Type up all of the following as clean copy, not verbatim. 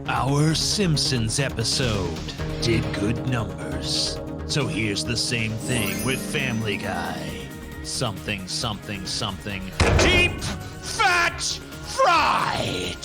Our Simpsons episode did good numbers. So here's the same thing with Family Guy. Something, something, something. Deep Fat Fried!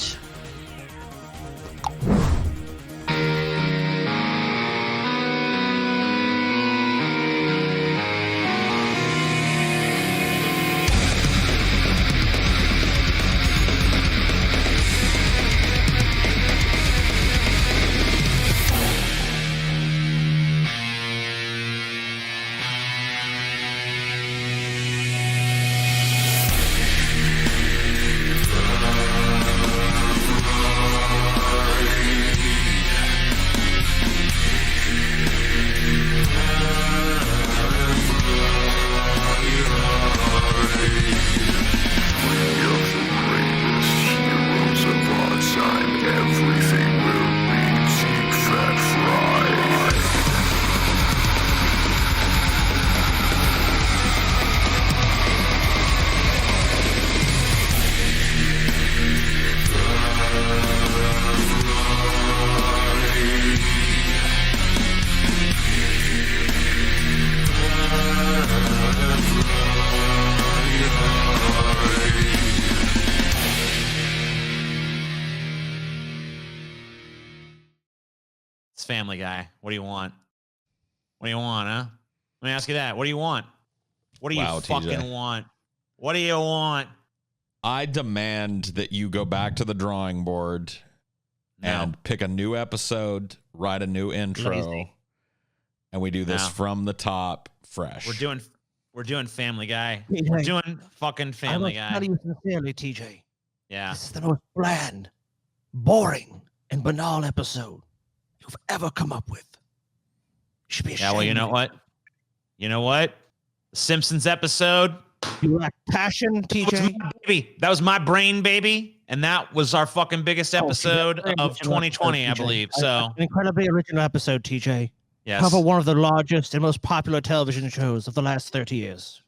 Family Guy. What do you want? What do you want, huh? Let me ask you that. What do you want? What do you fucking TJ. want? What do you want? I demand that you go back to the drawing board and pick a new episode, write a new intro, and we do this from the top, fresh. We're doing Family Guy. We're doing fucking Family Guy. I must tell you sincerely, TJ. Yeah. This is the most bland, boring, and banal episode you've ever come up with. You should be ashamed. Yeah, well, you know what? You know what? The Simpsons episode. You lack passion, TJ. That was my brain, baby. And that was our fucking biggest episode of 2020, I believe. So an incredibly original episode, TJ. yes. Cover one of the largest and most popular television shows of the last 30 years.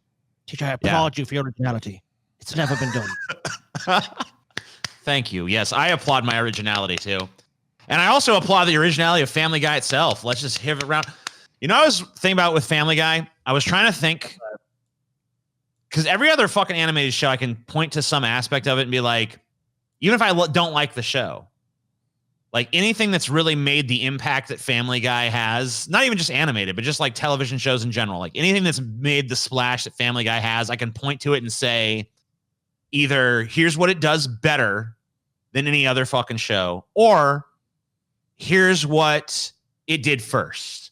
TJ, I applaud you for your originality. It's never been done. Thank you. Yes, I applaud my originality too. And I also applaud the originality of Family Guy itself. Let's just hit it around. You know, I was thinking about with Family Guy, I was trying to think, because every other fucking animated show, I can point to some aspect of it and be like, even if I don't like the show, like anything that's really made the impact that Family Guy has, not even just animated, but just like television shows in general, like anything that's made the splash that Family Guy has, I can point to it and say, either here's what it does better than any other fucking show, or here's what it did first.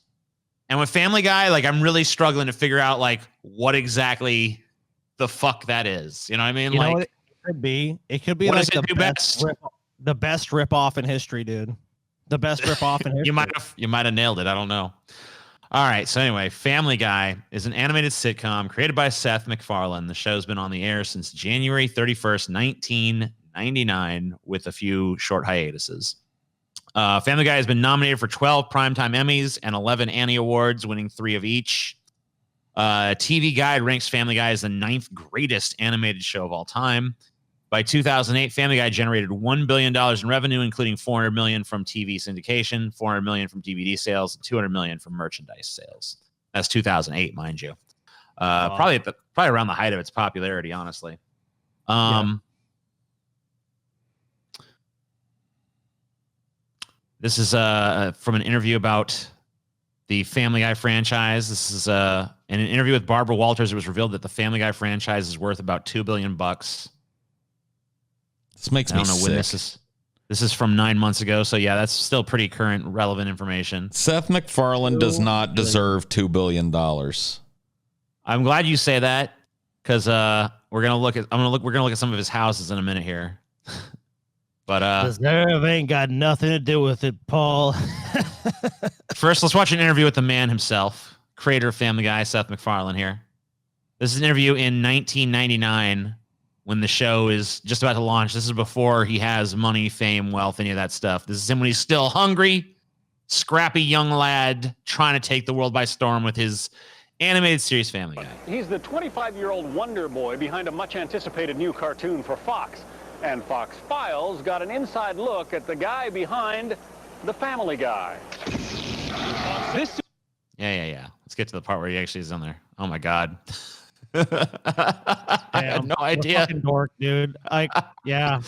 And with Family Guy, like I'm really struggling to figure out like what exactly the fuck that is. You know what I mean? You like know what it could be? It could be what like does it do best? The best rip-off in history, dude. The best rip-off in history. You might have nailed it. I don't know. All right. So anyway, Family Guy is an animated sitcom created by Seth MacFarlane. The show's been on the air since January 31st, 1999, with a few short hiatuses. Family Guy has been nominated for 12 Primetime Emmys and 11 Annie Awards, winning 3 of each. TV Guide ranks Family Guy as the 9th greatest animated show of all time. By 2008, Family Guy generated $1 billion in revenue, including $400 million from TV syndication, $400 million from DVD sales, and $200 million from merchandise sales. That's 2008, mind you. Probably around the height of its popularity, honestly. This is from an interview about the Family Guy franchise. This is in an interview with Barbara Walters. It was revealed that the Family Guy franchise is worth about $2 billion. This makes me sick. When this is from 9 months ago. So yeah, that's still pretty current, relevant information. Seth MacFarlane does not deserve $2 billion. I'm glad you say that, because we're gonna look at some of his houses in a minute here. But deserve ain't got nothing to do with it, Paul. First, let's watch an interview with the man himself, creator of Family Guy, Seth MacFarlane here. This is an interview in 1999 when the show is just about to launch. This is before he has money, fame, wealth, any of that stuff. This is him when he's still hungry, scrappy young lad trying to take the world by storm with his animated series Family Guy. He's the 25-year-old wonder boy behind a much-anticipated new cartoon for Fox. And Fox Files got an inside look at the guy behind The Family Guy. This. Yeah. Let's get to the part where he actually is on there. Oh my God. I had no idea. Fucking dork, dude. Yeah.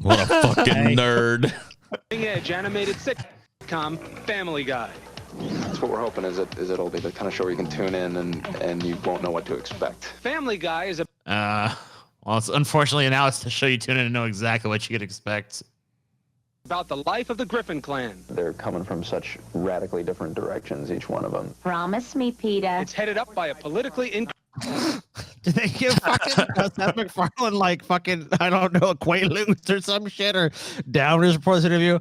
What a fucking nerd. Edge animated sitcom Family Guy. That's what we're hoping is it'll be the kind of show where you can tune in and you won't know what to expect. Family Guy is a well, it's unfortunately now it's to show you tune in and know exactly what you could expect. about the life of the Griffin clan. They're coming from such radically different directions, each one of them. Promise me, Peter. It's headed up by a politically Did they give fucking Seth MacFarlane like fucking, I don't know, a Quaaludes or some shit or Downers Reports interview?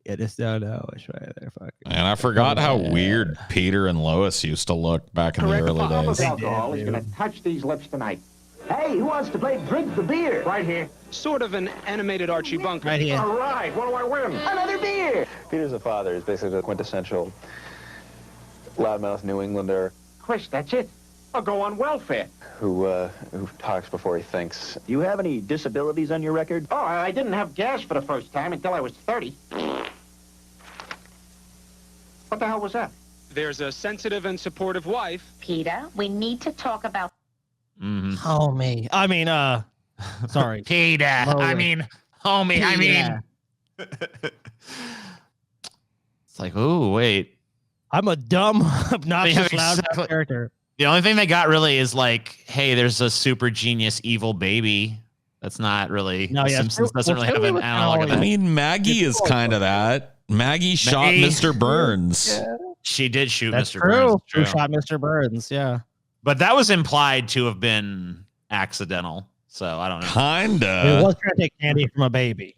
Yeah, just don't know. It's right there. Fucking. And I forgot how weird Peter and Lois used to look back in the early days. Alcohol is going to touch these lips tonight. Hey, who wants to play Drink the Beer? Right here. sort of an animated Archie Bunker. Right here. All right, what do I win? Another beer. Peter's the father is basically the quintessential loudmouth New Englander. Chris, that's it. I'll go on welfare. Who talks before he thinks. Do you have any disabilities on your record? Oh, I didn't have gas for the first time until I was 30. What the hell was that? There's a sensitive and supportive wife. Peter, we need to talk about... Homie. I mean, sorry. Peter. I mean, homie. I mean. It's like, ooh, wait. I'm a dumb, obnoxious, loud character. The only thing they got really is like, hey, there's a super genius evil baby. That's not really. No, yeah, Simpsons doesn't really have an analog of I that. mean, Maggie is kind of that. Maggie shot Mr. Burns. Yeah. She did shoot That's Mr. true. Burns. Who shot Mr. Burns? Yeah. But that was implied to have been accidental. So I don't know. It Kinda. was trying to take candy from a baby.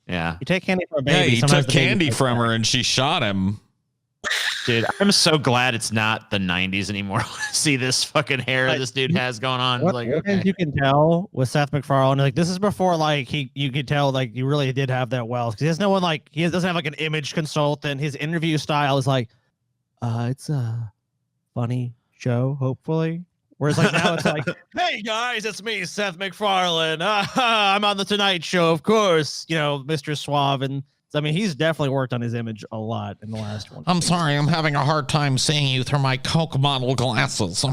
Yeah. You take candy from a Yeah, baby. he sometimes took the baby candy takes from back. her and she shot him. Dude, I'm so glad it's not the 90s anymore. See this fucking hair this dude has going on. What, Like, what okay. you can tell with Seth MacFarlane, like this is before like you could tell like you really did have that wealth because he has no one like he doesn't have like an image consultant. His interview style is like, it's a funny show, hopefully. Whereas like now it's like, hey guys, it's me, Seth MacFarlane. I'm on the Tonight Show, of course. You know, Mr. Suave, and I mean he's definitely worked on his image a lot in the last one. I'm sorry, I'm having a hard time seeing you through my Coke model glasses. So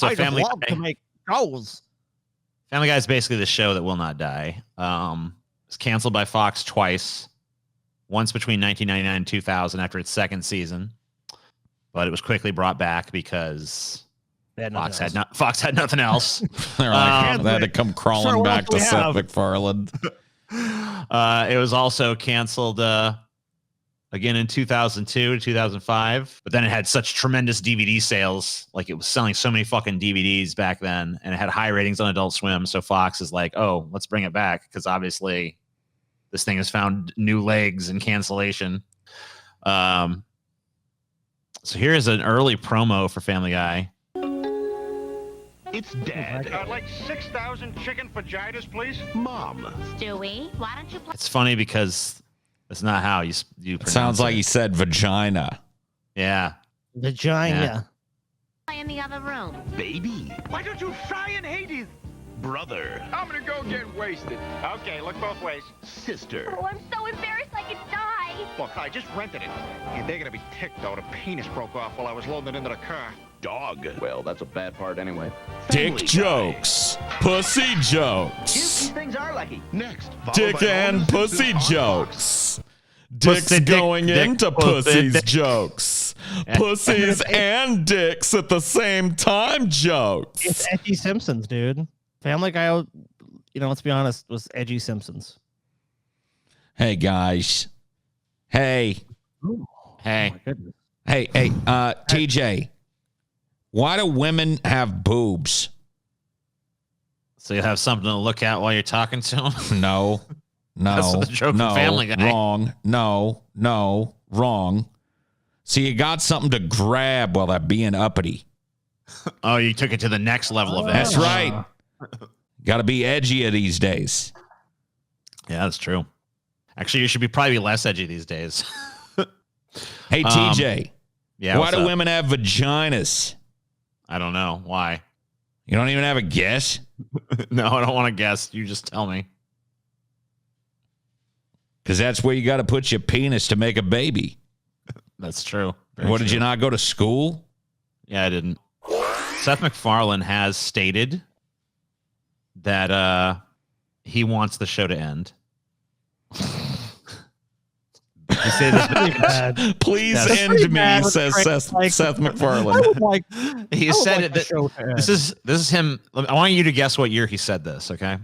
I Family love Guy, to make shows. Family Guy is basically the show that will not die. It's canceled by Fox twice. Once between 1999 and 2000 after its second season. But it was quickly brought back because Fox had nothing else. They're like, they had to come crawling what back else to we Seth have? MacFarlane. It was also canceled again in 2002 to 2005. But then it had such tremendous DVD sales. Like it was selling so many fucking DVDs back then. And it had high ratings on Adult Swim. So Fox is like, oh, let's bring it back. Because obviously this thing has found new legs in cancellation. So here's an early promo for Family Guy. It's Dad. I'd like 6,000 chicken vaginas, please. Mom. Stewie, why don't you play... It's funny because that's not how you It pronounce sounds like it. he said vagina. Yeah. Vagina. in the other room? Baby. Why don't you try in Hades? Brother. I'm gonna go get wasted. Okay, look both ways. Sister. Oh, I'm so embarrassed I could die. Look, I just rented it. And they're gonna be ticked, though. The penis broke off while I was loading it into the car. Dog. Well, that's a bad part anyway. Dick Family Guy. jokes. Pussy jokes. These things are lucky. Next. followed Dick by all and the pussy Simpsons on jokes. Dicks Pussy, dick, going dick, into pussy, pussies dick. jokes. Pussies and dicks at the same time jokes. It's edgy Simpsons, dude. Family Guy, you know, let's be honest, was edgy Simpsons. Hey guys. Hey. Hey. Oh my goodness. Hey, TJ. Why do women have boobs? So you have something to look at while you're talking to him? No. That's No. the joke from No. Family Guy. Wrong. No. Wrong. So you got something to grab while they're being uppity. Oh, you took it to the next level of That's edge. right. Got to be edgy these days. Yeah, that's true. Actually, you should be probably less edgy these days. Hey, TJ. Yeah. Why what's do up? women have vaginas? I don't know. Why? You don't even have a guess? No, I don't want to guess. You just tell me. Because that's where you got to put your penis to make a baby. That's true. What, did you not go to school? Yeah, I didn't. Seth MacFarlane has stated that he wants the show to end. You say this pretty bad. Please That's end pretty me, bad with says Frank, Seth, like- Seth I MacFarlane. would like. He I would said like it. the show to end. This is him. I want you to guess what year he said this. Okay.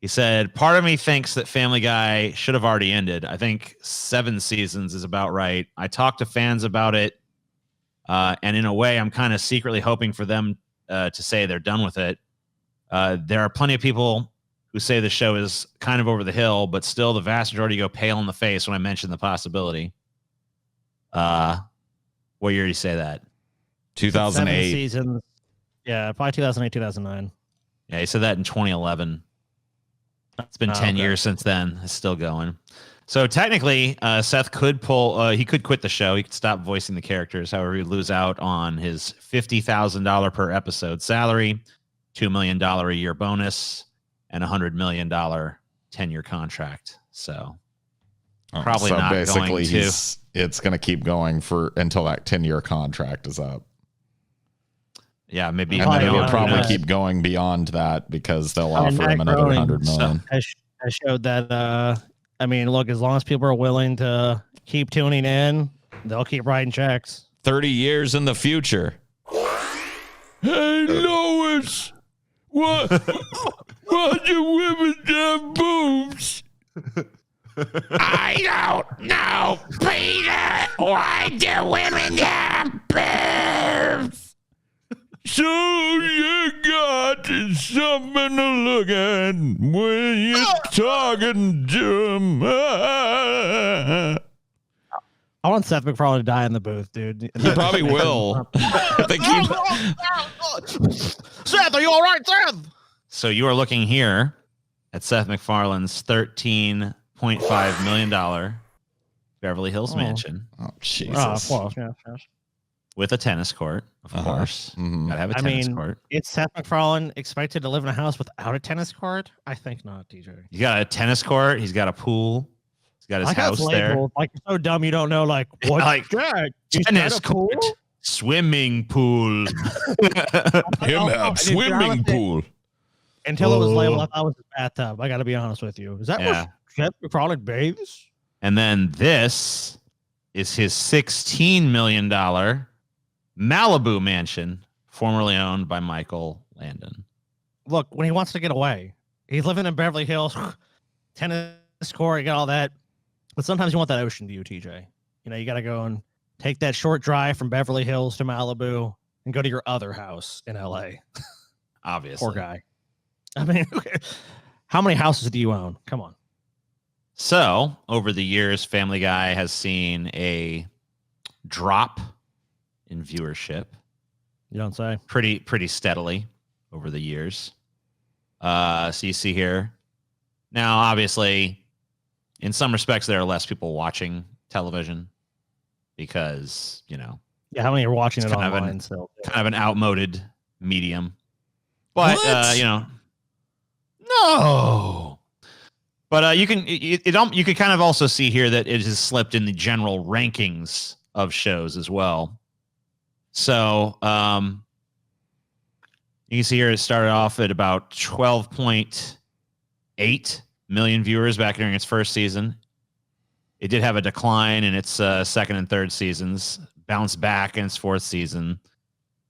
He said, "Part of me thinks that Family Guy should have already ended. I think 7 seasons is about right. I talked to fans about it, and in a way, I'm kind of secretly hoping for them to say they're done with it. There are plenty of people who say the show is kind of over the hill, but still, the vast majority go pale in the face when I mention the possibility." What year did he say that? 2008. 7 seasons. Yeah, probably 2008, 2009. Yeah, he said that in 2011. It's been 10 years since then. It's still going. So technically, Seth could he could quit the show. He could stop voicing the characters. However, he'd lose out on his $50,000 per episode salary, $2 million a year bonus, and $100 million 10-year contract. So probably not going to. It's going to keep going for until that 10-year contract is up. Yeah, maybe. And then it will probably Yeah. keep going beyond that because they'll I mean, offer him Matt another Groening 100 million. I showed that. I mean, look, as long as people are willing to keep tuning in, they'll keep writing checks. 30 years in the future. Hey, Lois. Why do women have boobs? I don't know, Peter. Why do women have boobs? So you got something to look at when you're talking to them. I want Seth MacFarlane to die in the booth, dude. He probably will. They keep... Seth, are you all right, Seth? So you are looking here at Seth MacFarlane's $13.5 million Beverly Hills mansion. Oh, Jesus. Well, yeah. With a tennis court, of course. Mhm. Gotta have a I tennis mean, court. is Seth MacFarlane expected to live in a house without a tennis court? I think not, DJ. He's got a tennis court. He's got a pool. He's got his Like how it's house there. labeled, like you're so dumb you don't know, like, what? Like, that? tennis court, swimming pool. Him have swimming pool. Until it was labeled, I thought it was a bathtub. I got to be honest with you. Is that Yeah. where Seth MacFarlane bathes? And then this is his $16 million Malibu mansion, formerly owned by Michael Landon. Look, when he wants to get away, he's living in Beverly Hills, tennis court, you got all that. But sometimes you want that ocean view, TJ. You know, you got to go and take that short drive from Beverly Hills to Malibu and go to your other house in LA. Obviously. Poor guy. I mean, how many houses do you own? Come on. So, over the years, Family Guy has seen a drop in viewership. You don't say. Pretty steadily over the years. So you see here. Now, obviously, in some respects, there are less people watching television because, you know, Yeah, how many are watching it It's kind of online an- still? kind of an outmoded medium. But What? you know, no. But you can you can kind of also see here that it has slipped in the general rankings of shows as well. So you can see here it started off at about 12.8 million viewers back during its first season. It did have a decline in its second and third seasons, bounced back in its fourth season.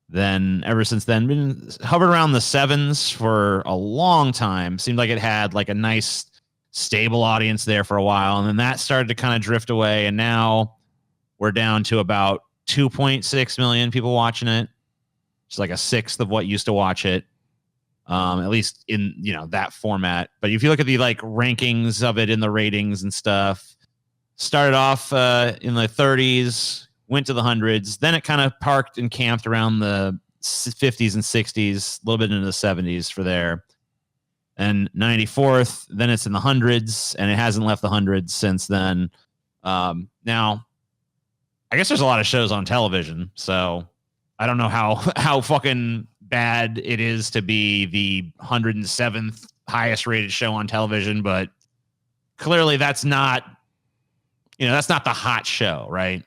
Then ever since then, been hovered around the sevens for a long time. Seemed like it had like a nice stable audience there for a while. And then that started to kind of drift away. And now we're down to about 2.6 million people watching it. It's like a sixth of what used to watch it. At least in, you know, that format. But if you look at the like rankings of it in the ratings and stuff, started off in the 30s, went to the hundreds, then it kind of parked and camped around the 50s and 60s, a little bit into the 70s for there. And 94th, then it's in the hundreds, and it hasn't left the hundreds since then. Now, I guess there's a lot of shows on television, so I don't know how fucking bad it is to be the 107th highest rated show on television, but clearly that's not, that's not the hot show, right?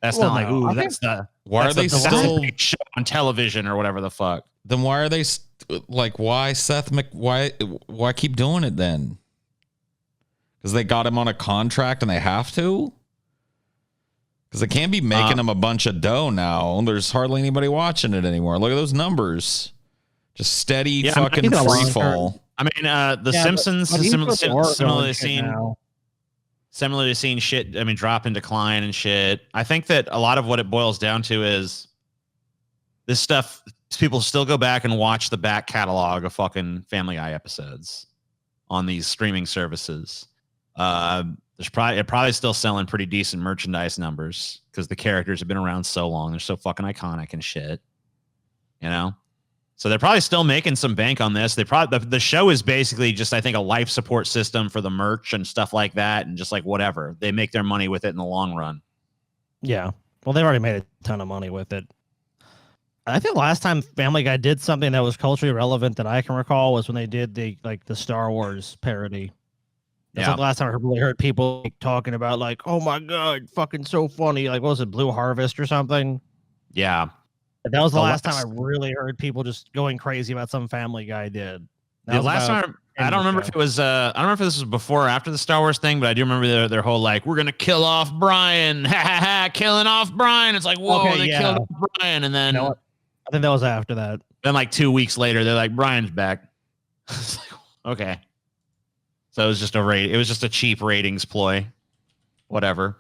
That's not like, ooh, that's the why are they still big show on television or whatever the fuck. Then why are they like, why why keep doing it then? Because they got him on a contract and they have to? Because they can't be making him a bunch of dough now. There's hardly anybody watching it anymore. Look at those numbers. Just steady fucking free fall. I mean, The Simpsons similarly seen shit, I mean, drop in decline and shit. I think that a lot of what it boils down to is this stuff, people still go back and watch the back catalog of fucking Family Guy episodes on these streaming services. They're probably still selling pretty decent merchandise numbers because the characters have been around so long. They're so fucking iconic and shit, So they're probably still making some bank on this. The show is basically just, I think, a life support system for the merch and stuff like that, and just like whatever. They make their money with it in the long run. Yeah. Well, they've already made a ton of money with it. I think the last time Family Guy did something that was culturally relevant that I can recall was when they did the Star Wars parody. That's like the last time I really heard people talking about like, oh my God, fucking so funny. Like, what was it, Blue Harvest or something? Yeah. That was the last time I really heard people just going crazy about some Family Guy did. The last time, I don't remember if it was, I don't know if this was before or after the Star Wars thing, but I do remember their whole like, we're gonna kill off Brian, ha ha ha, killing off Brian. It's like, whoa, they killed off Brian, and then I think that was after that. Then like 2 weeks later, they're like, Brian's back. Okay. So it was just a cheap ratings ploy. Whatever.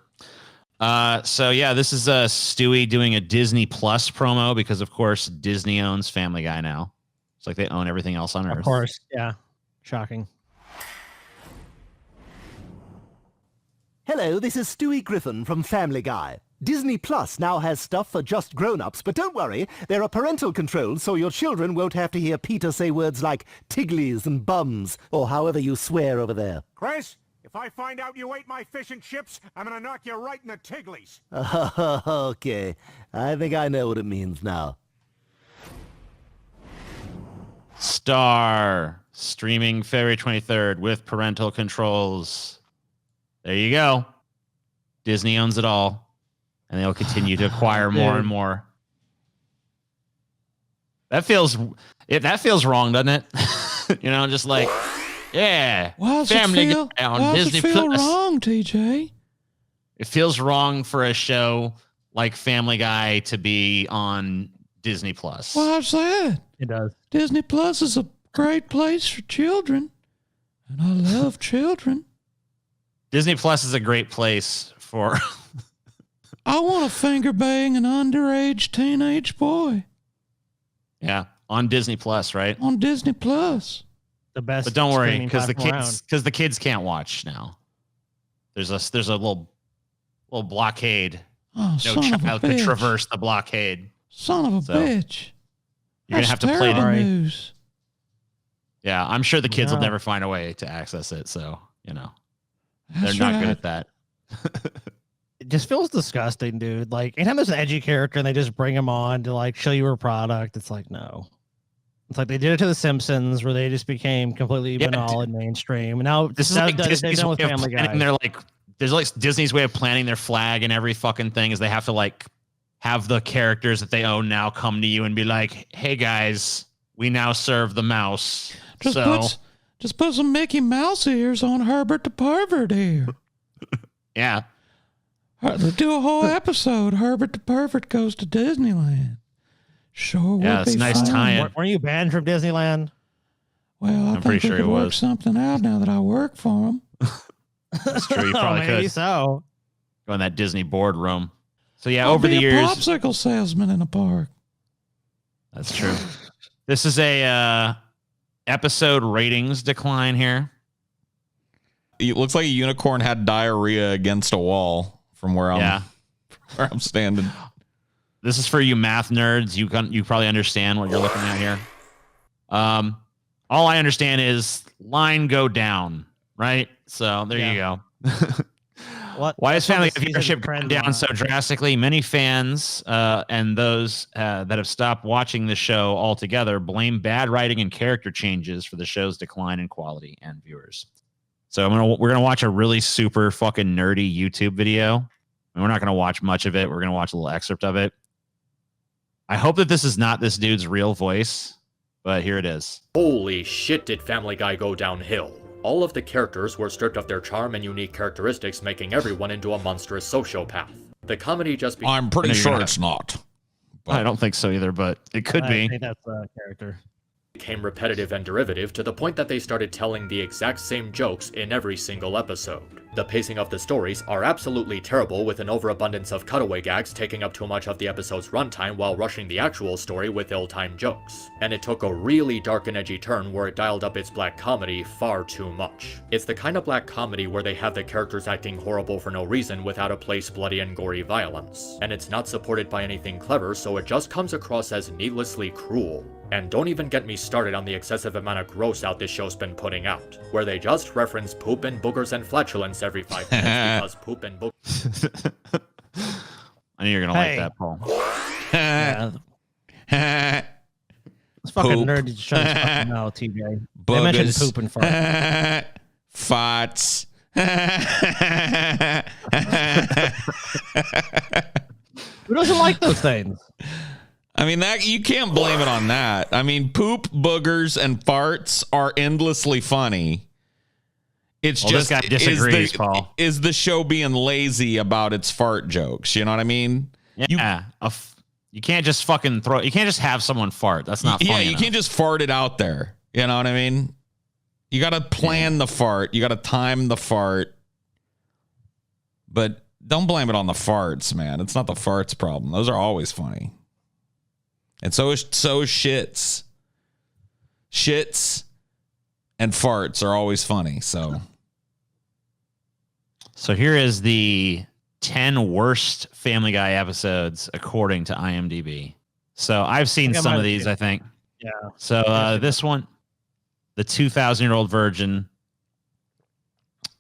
So yeah, this is Stewie doing a Disney Plus promo because of course Disney owns Family Guy now. It's like they own everything else on Earth. Of course, yeah. Shocking. Hello, this is Stewie Griffin from Family Guy. Disney Plus now has stuff for just grown-ups, but don't worry, there are parental controls so your children won't have to hear Peter say words like tiglies and bums, or however you swear over there. Chris, if I find out you ate my fish and chips, I'm gonna knock you right in the tiglies. Okay, I think I know what it means now. Star streaming February 23rd with parental controls. There you go. Disney owns it all. And they'll continue to acquire more and more. That feels wrong, doesn't it? Just like, yeah. Family Guy on Disney Plus. Why does it feel wrong, TJ? It feels wrong for a show like Family Guy to be on Disney Plus. Why's that? It does. Disney Plus is a great place for children, and I love children. Disney Plus is a great place for. I want to finger bang an underage teenage boy. Yeah, on Disney Plus, right? On Disney Plus. The best. But don't worry, because the kids can't watch now. There's a little blockade. Oh, no child could traverse the blockade. Son of a bitch. You're gonna have to play the news. Yeah, I'm sure the kids will never find a way to access it. So they're not good at that. It just feels disgusting, dude. Like, anytime there's an edgy character and they just bring him on to like show you a product, it's like, no. It's like they did it to The Simpsons, where they just became completely banal and mainstream. And now this is like Disney's way of planning. They're like, there's like Disney's way of planning their flag and every fucking thing is they have to like have the characters that they own now come to you and be like, hey guys, we now serve the mouse. Just put some Mickey Mouse ears on Herbert the Pervert here. Yeah. Do a whole episode. Herbert the Pervert goes to Disneyland. Sure. Yeah, it's a nice tie-in. Were you banned from Disneyland? Well, I'm pretty sure he could work something out now that I work for him. That's true. You probably maybe could. So. Go in that Disney boardroom. So yeah, I'll over be the years, popsicle salesman in a park. That's true. This is a episode ratings decline here. It looks like a unicorn had diarrhea against a wall. From where I'm standing. This is for you math nerds. You probably understand what you're looking at here. All I understand is line go down, right? So there you go. Why is Family Guy season viewership trend gone down line? so drastically? Many fans and those that have stopped watching the show altogether blame bad writing and character changes for the show's decline in quality and viewers. So we're gonna watch a really super fucking nerdy YouTube video. And we're not gonna watch much of it. We're gonna watch a little excerpt of it. I hope that this is not this dude's real voice, but here it is. Holy shit, did Family Guy go downhill? All of the characters were stripped of their charm and unique characteristics, making everyone into a monstrous sociopath. The comedy just became... I'm pretty sure it's not. But I don't think so either, but it could be. I think that's a character. Became repetitive and derivative to the point that they started telling the exact same jokes in every single episode. The pacing of the stories are absolutely terrible, with an overabundance of cutaway gags taking up too much of the episode's runtime while rushing the actual story with ill-timed jokes. And it took a really dark and edgy turn where it dialed up its black comedy far too much. It's the kind of black comedy where they have the characters acting horrible for no reason without a place bloody and gory violence. And it's not supported by anything clever, so it just comes across as needlessly cruel. And don't even get me started on the excessive amount of gross out this show's been putting out, where they just reference poop and boogers and flatulence every 5 minutes because poop and boogers... I knew you were going to like that, Paul. This fucking nerd just shut his fucking mouth, TJ. They mentioned poop and fart. Farts. Who doesn't like those things? I mean, that you can't blame it on that. I mean, poop, boogers, and farts are endlessly funny. It's just this guy disagrees, Paul. Is the show being lazy about its fart jokes? You know what I mean? Yeah. You can't just fucking throw. You can't just have someone fart. That's not funny. Yeah, you can't just fart it out there. You know what I mean? You got to plan the fart. You got to time the fart. But don't blame it on the farts, man. It's not the farts problem. Those are always funny. And so is shits. Shits and farts are always funny. So here is the 10 worst Family Guy episodes according to IMDb. So I've seen some of these, I think. Yeah. So this one, the 2,000-year-old virgin,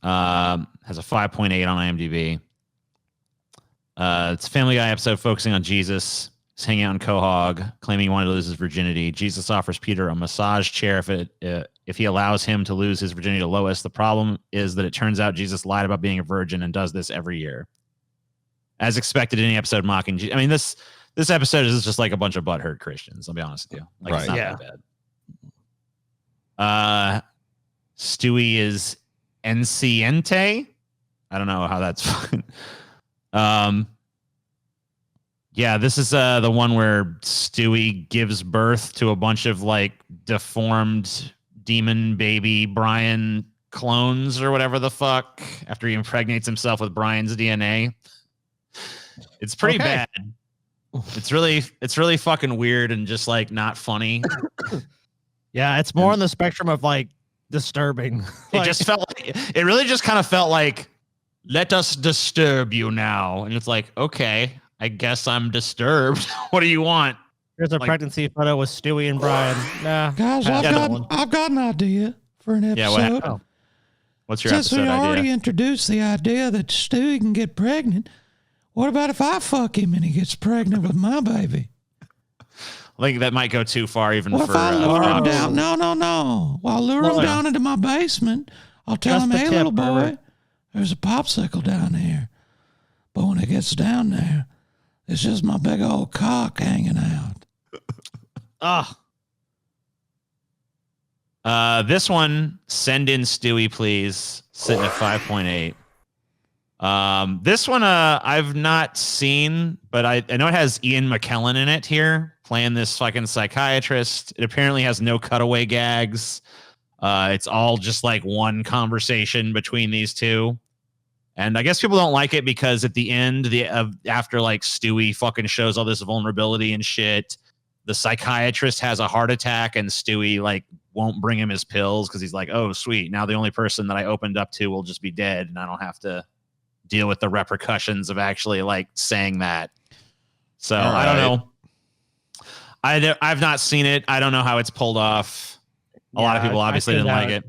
has a 5.8 on IMDb. It's a Family Guy episode focusing on Jesus. He's hanging out in Quahog, claiming he wanted to lose his virginity. Jesus offers Peter a massage chair if he allows him to lose his virginity to Lois. The problem is that it turns out Jesus lied about being a virgin and does this every year. As expected, in any episode mocking Jesus. I mean, this episode is just like a bunch of butthurt Christians. I'll be honest with you. Like, it's not that bad. Stewie is Enciente. I don't know how that's fucking. Yeah, this is the one where Stewie gives birth to a bunch of like deformed demon baby Brian clones or whatever the fuck after he impregnates himself with Brian's DNA. It's pretty bad. It's really fucking weird and just like not funny. Yeah, it's more on the spectrum of like disturbing. It just felt like it really just kind of felt like, let us disturb you now. And it's like, okay, I guess I'm disturbed. What do you want? Here's a pregnancy photo with Stewie and Brian. Nah, guys, I've got an idea for an episode. Yeah, what's your episode we idea? already introduced the idea that Stewie can get pregnant. What about if I fuck him and he gets pregnant with my baby? I think that might go too far even What for if I lure him down? No. Well, I'll lure him down into my basement. I'll tell him, hey, little boy, there's a popsicle down here. But when it gets down there, it's just my big old cock hanging out. This one, send in Stewie, please. Sitting at 5.8. This one, I've not seen, but I know it has Ian McKellen in it here, playing this fucking psychiatrist. It apparently has no cutaway gags. It's all just like one conversation between these two. And I guess people don't like it because at the end, after like Stewie fucking shows all this vulnerability and shit, the psychiatrist has a heart attack and Stewie like won't bring him his pills because he's like, oh, sweet. Now the only person that I opened up to will just be dead and I don't have to deal with the repercussions of actually like saying that. So I don't know. I've not seen it. I don't know how it's pulled off. A lot of people obviously didn't like it.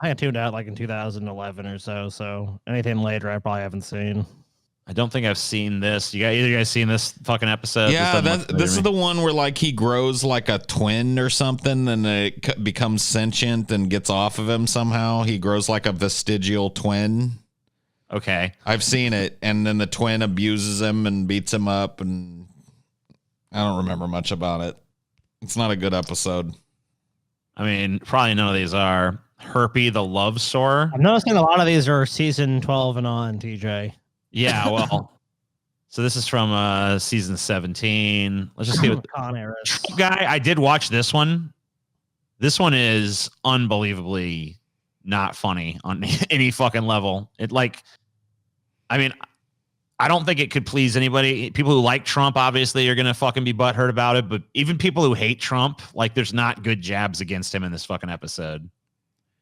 I tuned out like in 2011 or so. So anything later, I probably haven't seen. I don't think I've seen this. Either you guys seen this fucking episode? Yeah, this is the one where like he grows like a twin or something, and it becomes sentient and gets off of him somehow. He grows like a vestigial twin. Okay, I've seen it, and then the twin abuses him and beats him up, and I don't remember much about it. It's not a good episode. I mean, probably none of these are. Herpy the Love Sore. I'm noticing a lot of these are season 12 and on, TJ. Yeah, well, so this is from season 17. Let's just see what Con Era. guy. I did watch this one. This one is unbelievably not funny on any fucking level. I mean, I don't think it could please anybody. People who like Trump, obviously, are gonna fucking be butthurt about it. But even people who hate Trump, like, there's not good jabs against him in this fucking episode.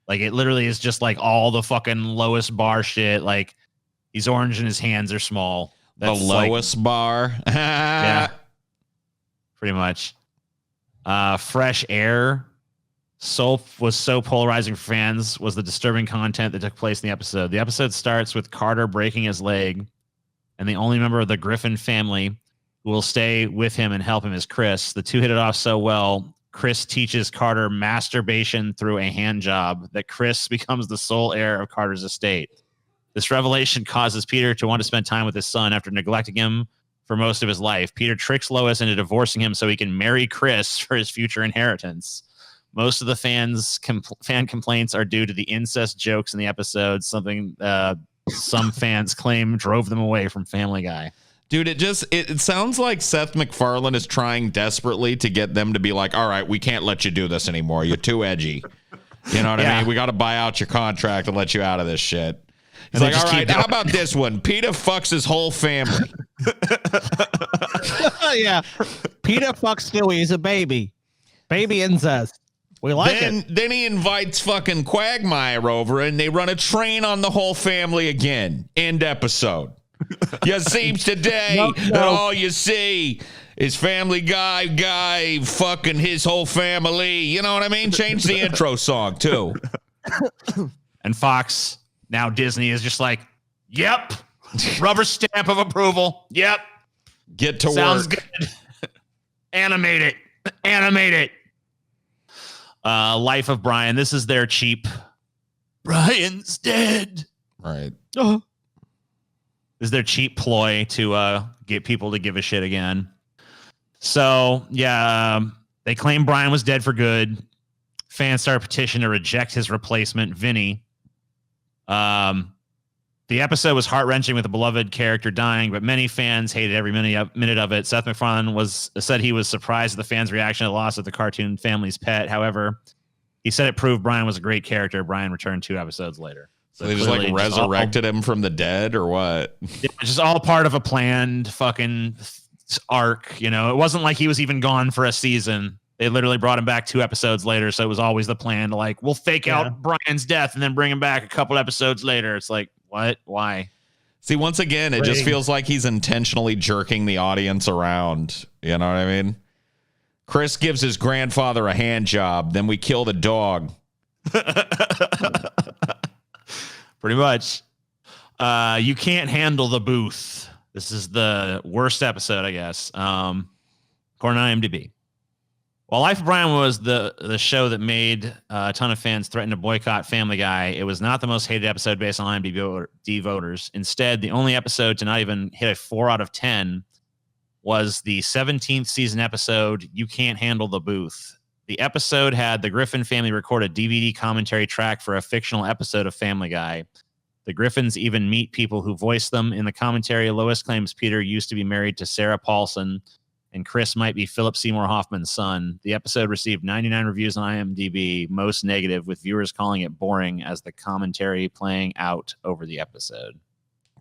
Like, it literally is just like all the fucking lowest bar shit. Like, he's orange and his hands are small. That's the lowest bar. Yeah, pretty much. Fresh Air. Was so polarizing for fans was the disturbing content that took place in the episode. The episode starts with Carter breaking his leg, and the only member of the Griffin family who will stay with him and help him is Chris. The two hit it off so well. Chris teaches Carter masturbation through a hand job that Chris becomes the sole heir of Carter's estate. This revelation causes Peter to want to spend time with his son after neglecting him for most of his life. Peter tricks Lois into divorcing him so he can marry Chris for his future inheritance. Most of the fan complaints are due to the incest jokes in the episode, something some fans claim drove them away from Family Guy. Dude, it sounds like Seth MacFarlane is trying desperately to get them to be like, all right, we can't let you do this anymore. You're too edgy. You know what I mean? We got to buy out your contract and let you out of this shit. He's like, all right, how about this one? Peter fucks his whole family. Yeah. Peter fucks Stewie. He's a baby. Baby incest. We like it. Then he invites fucking Quagmire over and they run a train on the whole family again. End episode. You seems today that all you see is Family Guy fucking his whole family. You know what I mean? Change the intro song too. And Fox, now Disney, is just like, yep, rubber stamp of approval. Yep. Get to Sounds work. Good. Animate it. Life of Brian. This is their cheap. Brian's dead. Right. This is their cheap ploy to get people to give a shit again. So, yeah, they claim Brian was dead for good. Fans start a petition to reject his replacement, Vinny. The episode was heart-wrenching with a beloved character dying, but many fans hated every minute of it. Seth MacFarlane said he was surprised at the fans' reaction to the loss of the cartoon family's pet. However, he said it proved Brian was a great character. Brian returned 2 episodes later. So they just like resurrected him from the dead or what? It's just all part of a planned fucking arc. You know, it wasn't like he was even gone for a season. They literally brought him back 2 episodes later. So it was always the plan to like, we'll fake out Brian's death and then bring him back a couple episodes later. It's like, what? Why? See, once again, it just feels like he's intentionally jerking the audience around. You know what I mean? Chris gives his grandfather a hand job. Then we kill the dog. Pretty much. You Can't Handle the Booth. This is the worst episode, I guess. According to IMDb. While Life of Brian was the show that made a ton of fans threaten to boycott Family Guy, it was not the most hated episode based on IMDb voters. Instead, the only episode to not even hit a 4 out of 10 was the 17th season episode, You Can't Handle the Booth. The episode had the Griffin family record a DVD commentary track for a fictional episode of Family Guy. The Griffins even meet people who voice them. In the commentary, Lois claims Peter used to be married to Sarah Paulson, and Chris might be Philip Seymour Hoffman's son. The episode received 99 reviews on IMDb, most negative, with viewers calling it boring as the commentary playing out over the episode.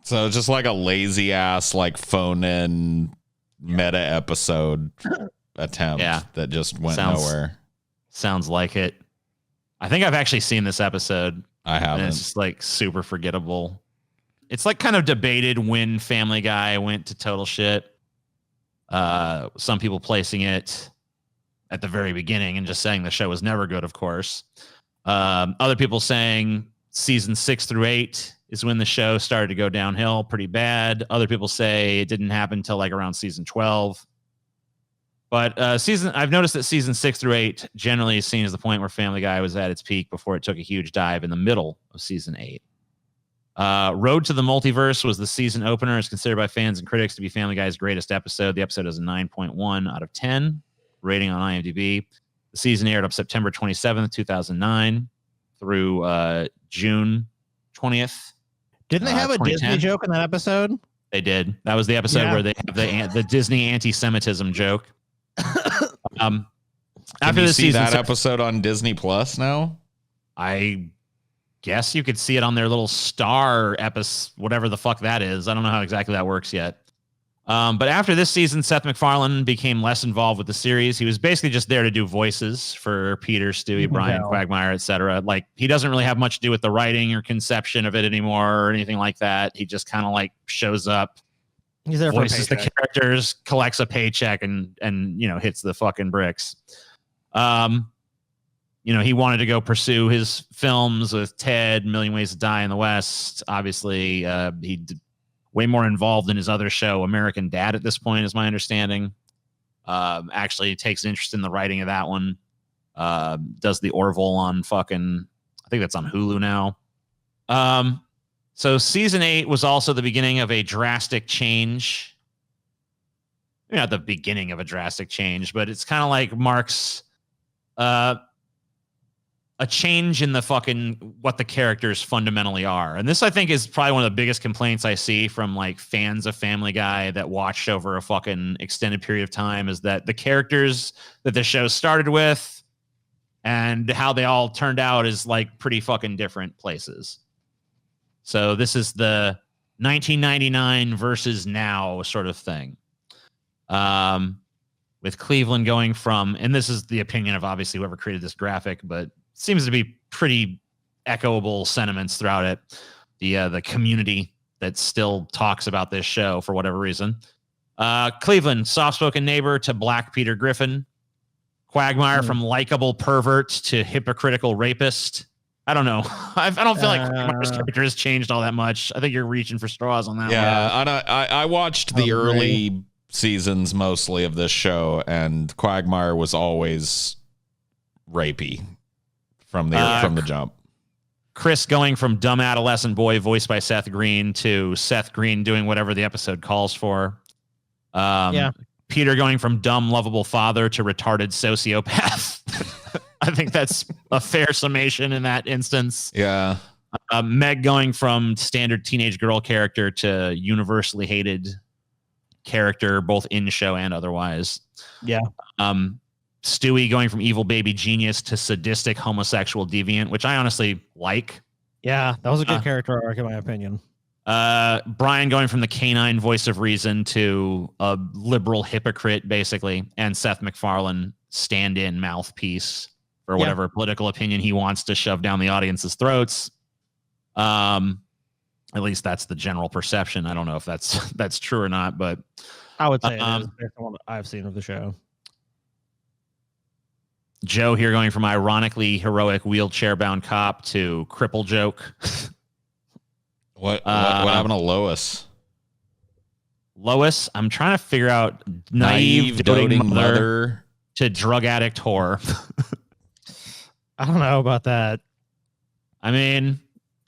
So it's just like a lazy ass, like phone in meta episode attempt that just went nowhere. Sounds like it. I think I've actually seen this episode. I haven't. And it's just like super forgettable. It's like kind of debated when Family Guy went to total shit. Some people placing it at the very beginning and just saying the show was never good, of course. Other people saying season 6 through 8 is when the show started to go downhill pretty bad. Other people say it didn't happen until like around season 12. But I've noticed that season 6 through 8 generally is seen as the point where Family Guy was at its peak before it took a huge dive in the middle of season 8. Road to the Multiverse was the season opener. It's considered by fans and critics to be Family Guy's greatest episode. The episode has a 9.1 out of 10 rating on IMDb. The season aired on September 27th, 2009 through June 20th. Didn't they have a Disney joke in that episode? They did. That was the episode where they have the Disney anti-Semitism joke. After the season, that episode on Disney Plus now? I guess you could see it on their little star episode, whatever the fuck that is. I don't know how exactly that works yet. But after this season, Seth MacFarlane became less involved with the series. He was basically just there to do voices for Peter, Stewie, Brian, Quagmire, etc. Like, he doesn't really have much to do with the writing or conception of it anymore or anything like that. He just kind of like shows up, he's there, voices the characters, collects a paycheck, and hits the fucking bricks. He wanted to go pursue his films with Ted, Million Ways to Die in the West. Obviously, he way more involved in his other show, American Dad, at this point, is my understanding. Actually takes interest in the writing of that one. Does the Orville on fucking, I think that's on Hulu now. So season 8 was also the beginning of a drastic change. Not the beginning of a drastic change, but it's kind of like marks a change in the fucking what the characters fundamentally are. And this, I think, is probably one of the biggest complaints I see from like fans of Family Guy that watched over a fucking extended period of time, is that the characters that the show started with and how they all turned out is like pretty fucking different places. So this is the 1999 versus now sort of thing. With Cleveland going from, and this is the opinion of obviously whoever created this graphic, but seems to be pretty echoable sentiments throughout it. The community that still talks about this show for whatever reason. Cleveland, soft-spoken neighbor to Black Peter Griffin. Quagmire from likable pervert to hypocritical rapist. I don't know. I don't feel like Quagmire's character has changed all that much. I think you're reaching for straws on that one. Yeah, I watched the early seasons mostly of this show, and Quagmire was always rapey from the jump. Chris going from dumb adolescent boy voiced by Seth Green to Seth Green doing whatever the episode calls for. Peter going from dumb lovable father to retarded sociopath. I think that's a fair summation in that instance. Yeah. Meg going from standard teenage girl character to universally hated character, both in show and otherwise. Yeah. Stewie going from evil baby genius to sadistic homosexual deviant, which I honestly like. Yeah, that was a good character arc in my opinion. Brian going from the canine voice of reason to a liberal hypocrite, basically, and Seth MacFarlane stand-in mouthpiece for whatever political opinion he wants to shove down the audience's throats. At least that's the general perception. I don't know if that's true or not, but I would say it is based on what I've seen of the show. Joe here going from ironically heroic wheelchair-bound cop to cripple joke. What happened to Lois? Lois, I'm trying to figure out naive doting mother to drug addict whore. I don't know about that. I mean,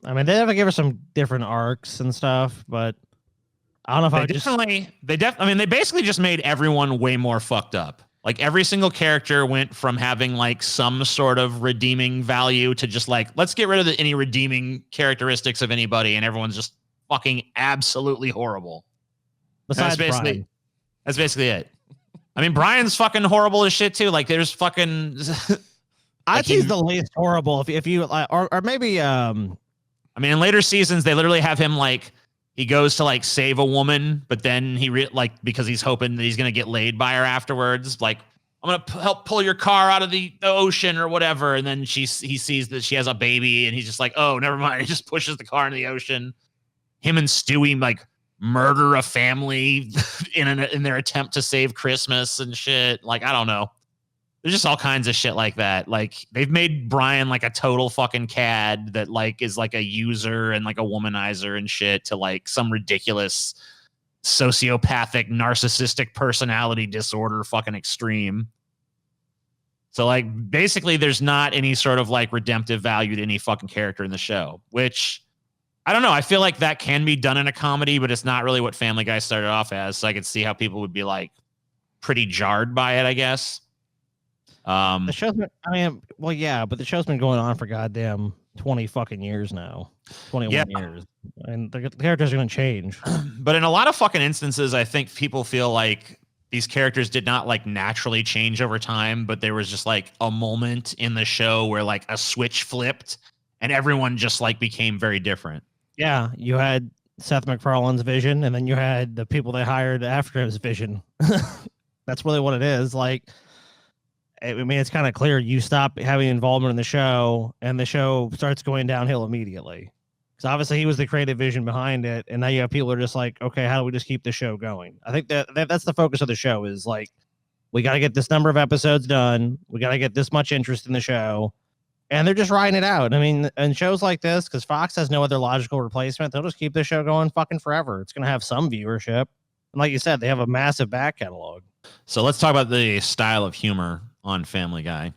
they have to give her some different arcs and stuff, but I don't know if they basically just made everyone way more fucked up. Like every single character went from having like some sort of redeeming value to just like, let's get rid of any redeeming characteristics of anybody, and everyone's just fucking absolutely horrible. Besides that's basically it. I mean, Brian's fucking horrible as shit too. Like there's fucking I'd say he's the least horrible if you or maybe I mean, in later seasons they literally have him like he goes to like save a woman, but then because he's hoping that he's going to get laid by her afterwards. Like, I'm going to help pull your car out of the ocean or whatever. And then he sees that she has a baby and he's just like, oh, never mind. He just pushes the car in the ocean. Him and Stewie like murder a family in their attempt to save Christmas and shit. Like, I don't know. There's just all kinds of shit like that. Like they've made Brian like a total fucking cad that like is like a user and like a womanizer and shit to like some ridiculous sociopathic narcissistic personality disorder fucking extreme. So like basically there's not any sort of like redemptive value to any fucking character in the show, which I don't know. I feel like that can be done in a comedy, but it's not really what Family Guy started off as. So I could see how people would be like pretty jarred by it, I guess. The show's been, I mean, well, yeah, but the show's been going on for goddamn 20 fucking years now. 21 years. And the characters are going to change. But in a lot of fucking instances, I think people feel like these characters did not like naturally change over time, but there was just like a moment in the show where like a switch flipped and everyone just like became very different. Yeah, you had Seth MacFarlane's vision, and then you had the people they hired after his vision. That's really what it is. Like, I mean, it's kind of clear you stop having involvement in the show, and the show starts going downhill immediately. Because obviously he was the creative vision behind it, and now you have people who are just like, okay, how do we just keep the show going? I think that's the focus of the show is like, we got to get this number of episodes done. We got to get this much interest in the show. And they're just riding it out. I mean, and shows like this, because Fox has no other logical replacement, they'll just keep the show going fucking forever. It's going to have some viewership. And like you said, they have a massive back catalog. So let's talk about the style of humor on Family Guy.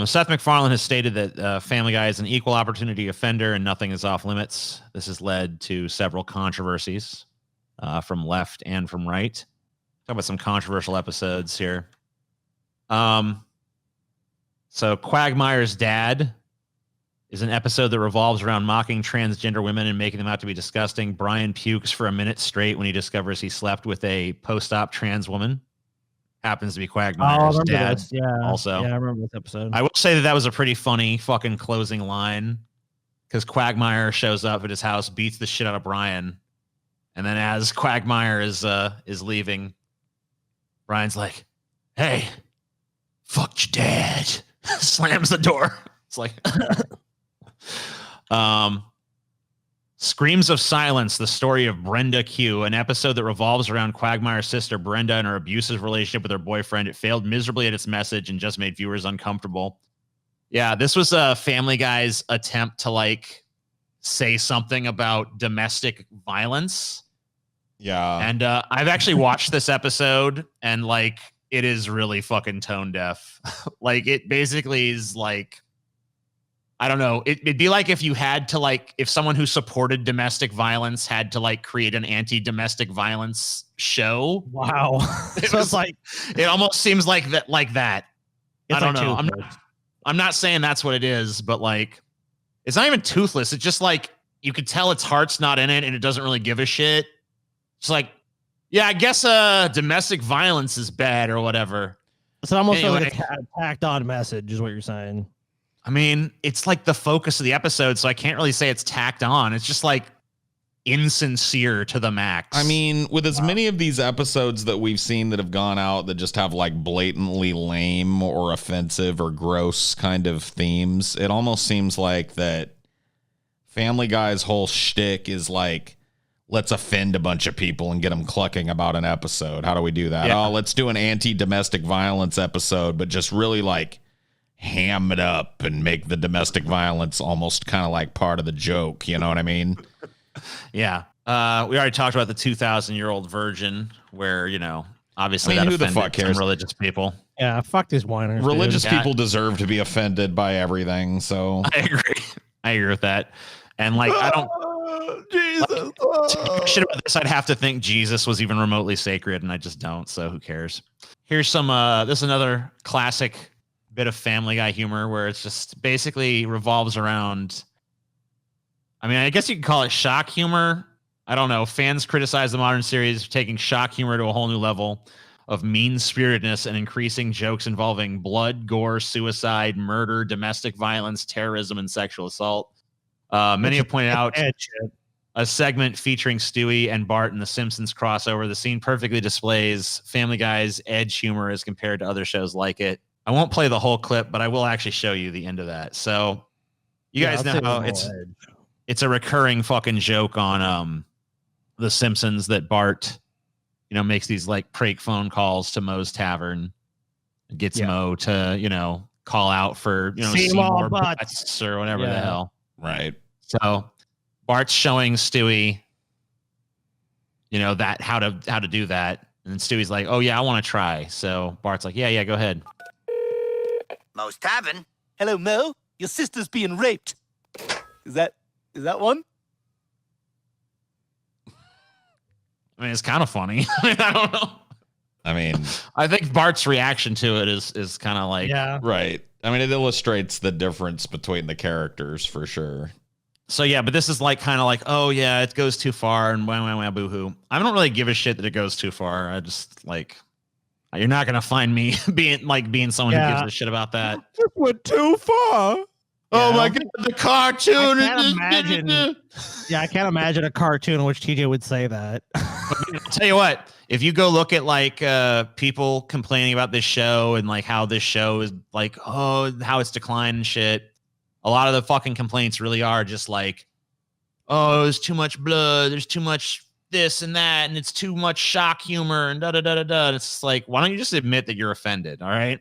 Seth MacFarlane has stated that Family Guy is an equal opportunity offender and nothing is off limits. This has led to several controversies from left and from right. Talk about some controversial episodes here. So Quagmire's Dad is an episode that revolves around mocking transgender women and making them out to be disgusting. Brian pukes for a minute straight when he discovers he slept with a post-op trans woman. Happens to be Quagmire's dad. This. Yeah. Also, yeah, I remember this episode. I will say that was a pretty funny fucking closing line because Quagmire shows up at his house, beats the shit out of Brian, and then as Quagmire is leaving, Brian's like, "Hey, fuck your dad." Slams the door. It's like Screams of Silence, the story of Brenda Q, an episode that revolves around Quagmire's sister Brenda and her abusive relationship with her boyfriend. It failed miserably at its message and just made viewers uncomfortable. Yeah, this was a Family Guy's attempt to like say something about domestic violence. Yeah. And I've actually watched this episode and like it is really fucking tone deaf. Like it basically is like, I don't know. It'd be like if you had to like, if someone who supported domestic violence had to like create an anti-domestic violence show. Wow. It's like, it almost seems like that, I don't know. Toothless. I'm not saying that's what it is, but like, it's not even toothless. It's just like, you could tell its heart's not in it and it doesn't really give a shit. It's like, yeah, I guess domestic violence is bad or whatever. It's almost like a tacked on message is what you're saying. I mean, it's like the focus of the episode, so I can't really say it's tacked on. It's just like insincere to the max. I mean, with as many of these episodes that we've seen that have gone out that just have like blatantly lame or offensive or gross kind of themes, it almost seems like that Family Guy's whole shtick is like, let's offend a bunch of people and get them clucking about an episode. How do we do that? Yeah. Oh, let's do an anti-domestic violence episode, but just really like ham it up and make the domestic violence almost kind of like part of the joke. You know what I mean? Yeah. We already talked about the 2,000-year-old virgin where, you know, obviously I mean, that who the offended fuck cares? some religious people. Yeah, fuck these whiners. Religious dude. people deserve to be offended by everything. So I agree with that. And like, I don't. Jesus. Shit about this, I'd have to think Jesus was even remotely sacred, and I just don't. So who cares? Here's some. This is another classic bit of Family Guy humor where it's just basically revolves around. I mean, I guess you could call it shock humor. I don't know. Fans criticize the modern series for taking shock humor to a whole new level of mean-spiritedness and increasing jokes involving blood, gore, suicide, murder, domestic violence, terrorism, and sexual assault. Many have pointed out a segment featuring Stewie and Bart in the Simpsons crossover. The scene perfectly displays Family Guy's edge humor as compared to other shows like it. I won't play the whole clip, but I will actually show you the end of that. So you guys know how it's a recurring fucking joke on the Simpsons that Bart, you know, makes these like prank phone calls to Moe's Tavern. Gets Mo to, call out for, Seymour Butts or whatever the hell. Right. So Bart's showing Stewie, that how to do that. And Stewie's like, oh, yeah, I want to try. So Bart's like, yeah, go ahead. Mo's Tavern. Hello, Mo. Your sister's being raped. Is that one? I mean, it's kind of funny. I don't know. I mean, I think Bart's reaction to it is kind of like, right. I mean, it illustrates the difference between the characters for sure. So yeah, but this is like kind of like, oh yeah, it goes too far and wah boo-hoo. I don't really give a shit that it goes too far. I just like, you're not gonna find me being someone who gives a shit about that. It went too far. Oh my god, the cartoon! I can't imagine a cartoon in which TJ would say that. I'll tell you what, if you go look at like people complaining about this show and like how this show is like, oh, how it's declined and shit, a lot of the fucking complaints really are just like, oh, there's too much blood, there's too much this and that, and it's too much shock humor and da da da da da. It's like, why don't you just admit that you're offended? All right.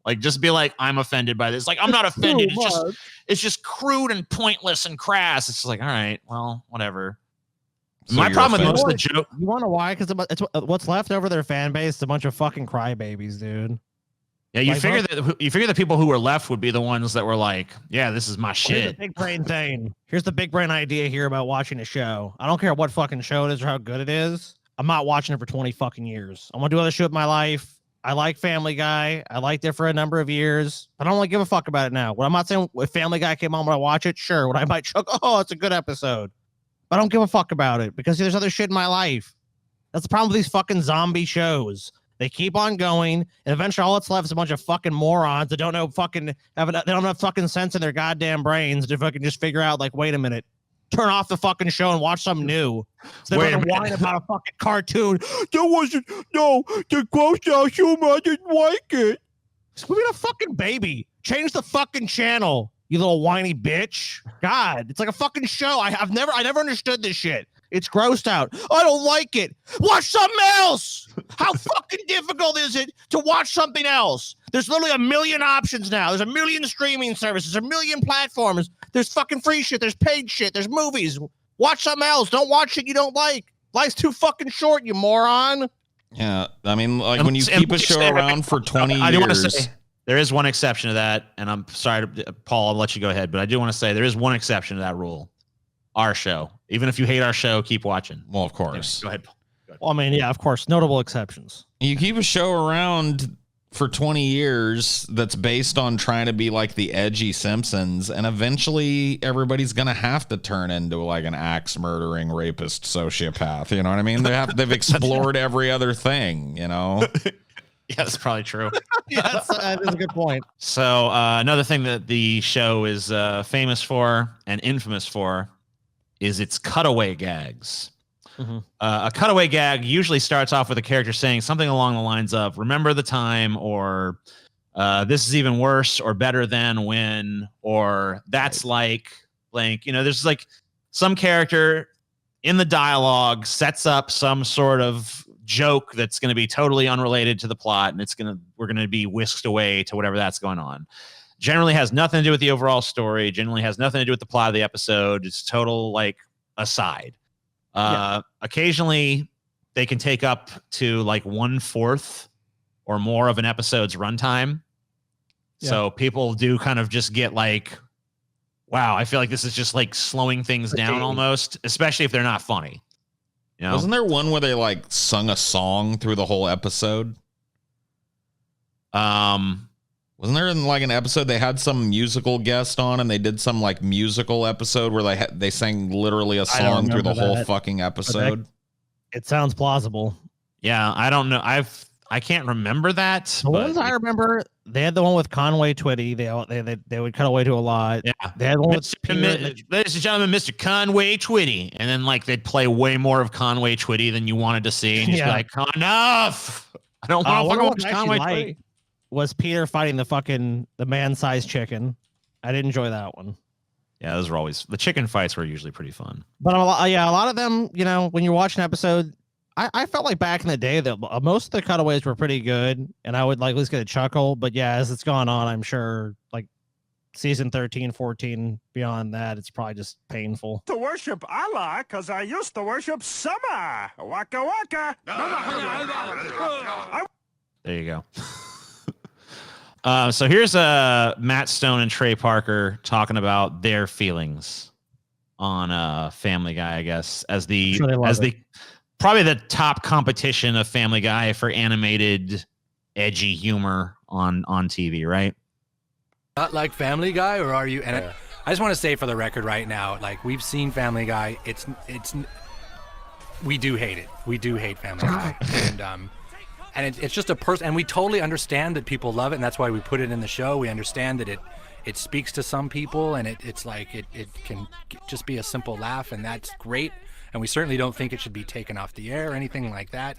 Like, just be like, I'm offended by this. Like, I'm not offended. It's just crude and pointless and crass. It's just like, all right, well, whatever. So my problem with most of the joke. You want to why? Because it's what's left over their fan base is a bunch of fucking crybabies, dude. Yeah, you figure the people who were left would be the ones that were like, yeah, this is my shit. Here's the big brain thing. Here's the big brain idea here about watching a show. I don't care what fucking show it is or how good it is. I'm not watching it for 20 fucking years. I'm gonna do other shit with my life. I like Family Guy. I liked it for a number of years. I don't really give a fuck about it now. What I'm not saying if Family Guy came on, would I watch it? Sure. Would I might chuck? Oh, it's a good episode. But I don't give a fuck about it because there's other shit in my life. That's the problem with these fucking zombie shows. They keep on going, and eventually all that's left is a bunch of fucking morons that don't know fucking they don't have fucking sense in their goddamn brains to fucking just figure out like, wait a minute. Turn off the fucking show and watch something new. So they're gonna whine about a fucking cartoon. The gross out humor, I didn't like it. We're a fucking baby. Change the fucking channel, you little whiny bitch. God, it's like a fucking show. I never understood this shit. It's grossed out. I don't like it. Watch something else. How fucking difficult is it to watch something else? There's literally a million options now. There's a million streaming services, a million platforms. There's fucking free shit. There's paid shit. There's movies. Watch something else. Don't watch shit you don't like. Life's too fucking short, you moron. Yeah, I mean, like when you keep a show around for 20 years. I do want to say there is one exception to that, and I'm sorry, Paul, I'll let you go ahead, but I do want to say there is one exception to that rule. Our show. Even if you hate our show, keep watching. Well, of course. Anyway, go ahead, Paul. Well, I mean, yeah, of course. Notable exceptions. You keep a show around for 20 years that's based on trying to be like the edgy Simpsons, and eventually everybody's going to have to turn into like an axe murdering rapist sociopath. You know what I mean? They've explored every other thing, you know? Yeah, that's probably true. Yeah, that's a good point. So another thing that the show is famous for and infamous for is its cutaway gags. Mm-hmm. A cutaway gag usually starts off with a character saying something along the lines of, remember the time, or this is even worse, or better than when, or that's like blank. You know, there's like some character in the dialogue sets up some sort of joke that's going to be totally unrelated to the plot, and we're going to be whisked away to whatever that's going on. Generally has nothing to do with the overall story. Generally has nothing to do with the plot of the episode. It's total like aside. Occasionally they can take up to like 1/4 or more of an episode's runtime. Yeah. So people do kind of just get like, wow, I feel like this is just like slowing things down almost, especially if they're not funny. You know? Wasn't there one where they like sung a song through the whole episode? Wasn't there like an episode they had some musical guest on and they did some like musical episode where they sang literally a song through the whole fucking episode? It sounds plausible. Yeah, I don't know. I can't remember that. The ones I remember, they had the one with Conway Twitty. They would cut away to a lot. Yeah, they had one with ladies and gentlemen, Mr. Conway Twitty, and then like they'd play way more of Conway Twitty than you wanted to see, and just be like, enough. I don't want to watch Conway Twitty. Was Peter fighting the man-sized chicken? I did enjoy that one. Yeah, those were always the chicken fights were usually pretty fun. But a lot of them, you know, when you're watching an episode, I felt like back in the day that most of the cutaways were pretty good, and I would like at least get a chuckle. But yeah, as it's gone on, I'm sure like season 13, 14, beyond that, it's probably just painful. To worship Allah, because I used to worship Summer. Waka waka. There you go. So here's Matt Stone and Trey Parker talking about their feelings on Family Guy, I guess, as the probably the top competition of Family Guy for animated, edgy humor on TV, right? Not like Family Guy, or are you? And I just want to say for the record right now, like we've seen Family Guy. We do hate it. We do hate Family Guy, and it's just a person. And we totally understand that people love it, and that's why we put it in the show. We understand that it speaks to some people, and it's like it can just be a simple laugh, and that's great. And we certainly don't think it should be taken off the air or anything like that.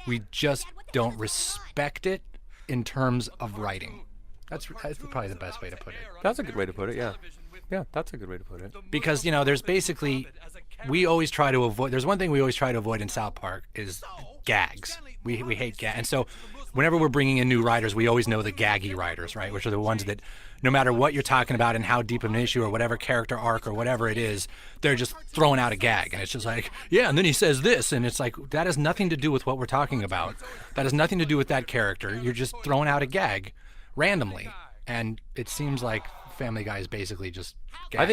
We just don't respect it in terms of writing. That's probably the best way to put it. That's a good way to put it, yeah. Yeah, that's a good way to put it. Because, there's basically, we always try to avoid, there's one thing we always try to avoid in South Park is gags. We hate gags. And so whenever we're bringing in new writers, we always know the gaggy writers, right? Which are the ones that no matter what you're talking about and how deep of an issue or whatever character arc or whatever it is, they're just throwing out a gag. And it's just like, yeah, and then he says this. And it's like, that has nothing to do with what we're talking about. That has nothing to do with that character. You're just throwing out a gag randomly. And it seems like Family Guy is basically just gags. I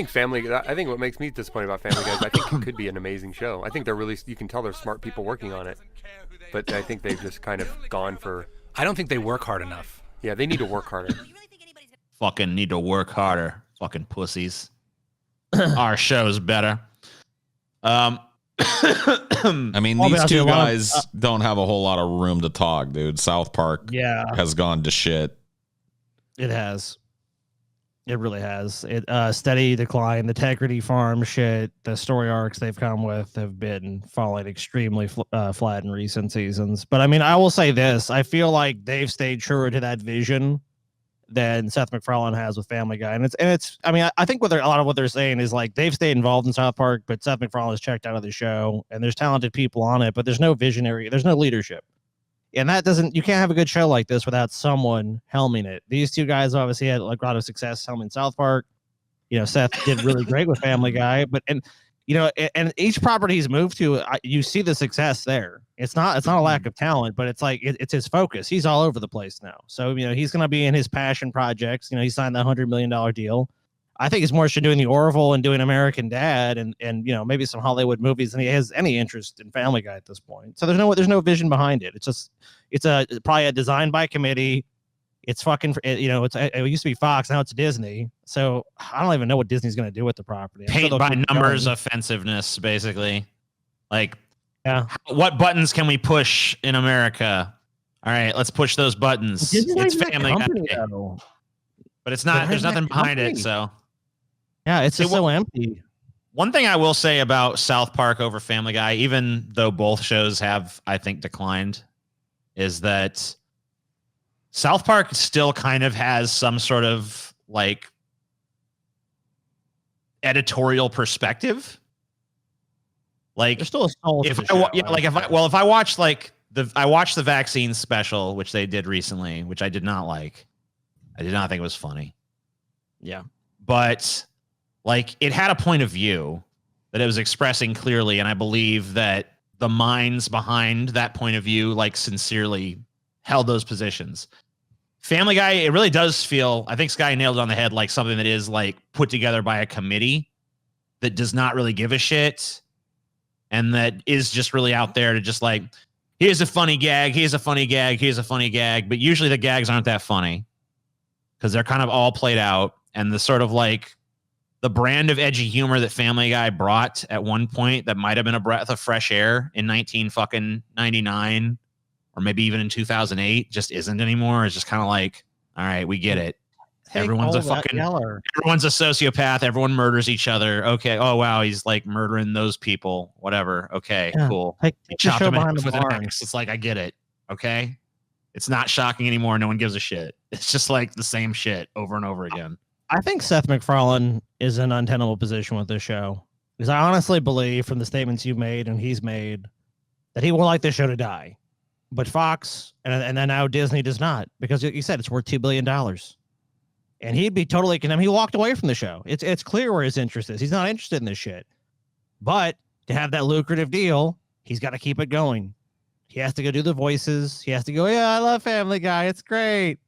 think what makes me disappointed about Family Guy is I think it could be an amazing show. I think you can tell they're smart people working on it. But I think they've just kind of gone for... I don't think they work hard enough. Yeah, they need to work harder. Fucking need to work harder. Fucking pussies. Our show's better. I mean, these two guys don't have a whole lot of room to talk, dude. South Park has gone to shit. It has. It really has. It steady decline. The Integrity Farm shit, the story arcs they've come with have been falling extremely flat in recent seasons. But I mean, I will say this: I feel like they've stayed truer to that vision than Seth MacFarlane has with Family Guy, and it's. I mean, I think a lot of what they're saying is like they've stayed involved in South Park, but Seth MacFarlane has checked out of the show, and there's talented people on it, but there's no visionary, there's no leadership. And you can't have a good show like this without someone helming it. These two guys obviously had like a lot of success helming South Park. Seth did really great with Family Guy, and each property he's moved to, you see the success there. It's not a lack of talent, but it's like it's his focus. He's all over the place now. So he's going to be in his passion projects. He signed the $100 million deal. I think he's more interested in doing the Orville and doing American Dad and maybe some Hollywood movies than he has any interest in Family Guy at this point. So there's no vision behind it. It's probably a design by committee. It's fucking it used to be Fox, now it's Disney. So I don't even know what Disney's going to do with the property. Paint by numbers offensiveness, basically. Like, what buttons can we push in America? All right, let's push those buttons. It's Family Guy, but it's not. There's nothing behind it. So. Yeah, it's just so empty. One thing I will say about South Park over Family Guy, even though both shows have, I think, declined, is that South Park still kind of has some sort of like editorial perspective. Like, there's still a soul. If I watch I watched the vaccine special, which they did recently, which I did not like. I did not think it was funny. Yeah, but. Like, it had a point of view that it was expressing clearly, and I believe that the minds behind that point of view, like, sincerely held those positions. Family Guy, it really does feel, I think Sky nailed it on the head, like something that is, like, put together by a committee that does not really give a shit, and that is just really out there to just, like, here's a funny gag, here's a funny gag, here's a funny gag, but usually the gags aren't that funny, because they're kind of all played out, and the sort of, like, the brand of edgy humor that Family Guy brought at one point that might have been a breath of fresh air in 1999 or maybe even in 2008 just isn't anymore. It's just kind of like, all right, we get it. Everyone's a sociopath. Everyone murders each other. Okay. Oh, wow. He's like murdering those people. Whatever. Okay, cool. Chopped him in with an axe. It's like, I get it. Okay. It's not shocking anymore. No one gives a shit. It's just like the same shit over and over again. I think Seth MacFarlane is in an untenable position with this show because I honestly believe from the statements you've made and he's made that he would like this show to die. But Fox and then now Disney does not, because you said it's worth $2 billion. And he'd be totally condemned. He walked away from the show. It's clear where his interest is. He's not interested in this shit. But to have that lucrative deal, he's got to keep it going. He has to go do the voices. He has to go, yeah, I love Family Guy. It's great.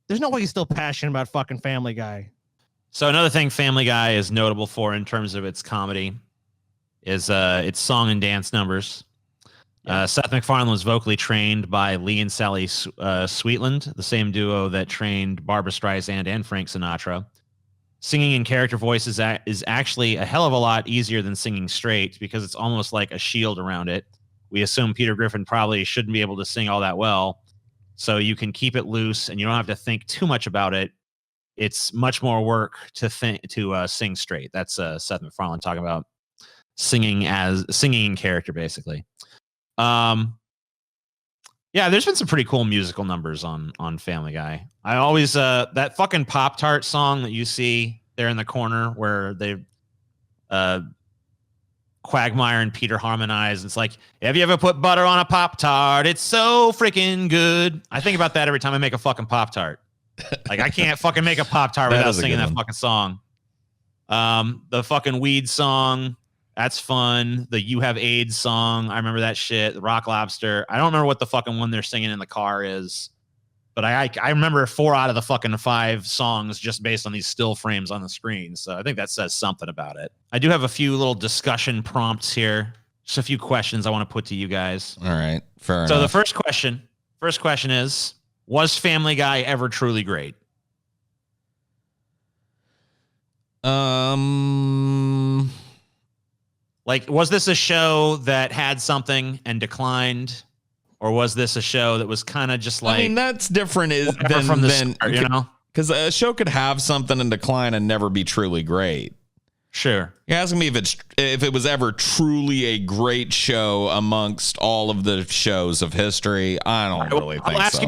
There's no way he's still passionate about fucking Family Guy. So another thing Family Guy is notable for in terms of its comedy is its song and dance numbers. Seth MacFarlane was vocally trained by Lee and Sally Sweetland, the same duo that trained Barbra Streisand and Frank Sinatra. Singing in character voices is actually a hell of a lot easier than singing straight because it's almost like a shield around it. We assume Peter Griffin probably shouldn't be able to sing all that well, so you can keep it loose and you don't have to think too much about it. It's much more work to sing straight. That's Seth MacFarlane talking about singing in character, basically. Yeah, there's been some pretty cool musical numbers on Family Guy. I always that fucking Pop-Tart song that you see there in the corner where they Quagmire and Peter harmonize. It's like, have you ever put butter on a Pop-Tart? It's so freaking good. I think about that every time I make a fucking Pop-Tart. Like, I can't fucking make a Pop-Tart without singing that fucking song. The fucking weed song. That's fun. The You Have AIDS song. I remember that shit. The Rock Lobster. I don't remember what the fucking one they're singing in the car is. But I remember 4 out of the fucking 5 songs just based on these still frames on the screen. So I think that says something about it. I do have a few little discussion prompts here. Just a few questions I want to put to you guys. All right. Fair enough. So the first question is, was Family Guy ever truly great? Like, was this a show that had something and declined? Or was this a show that was kind of just like... I mean, that's different from the start, you know? Because a show could have something and decline and never be truly great. Sure. You're asking me if it was ever truly a great show amongst all of the shows of history. I don't really think so. I'll ask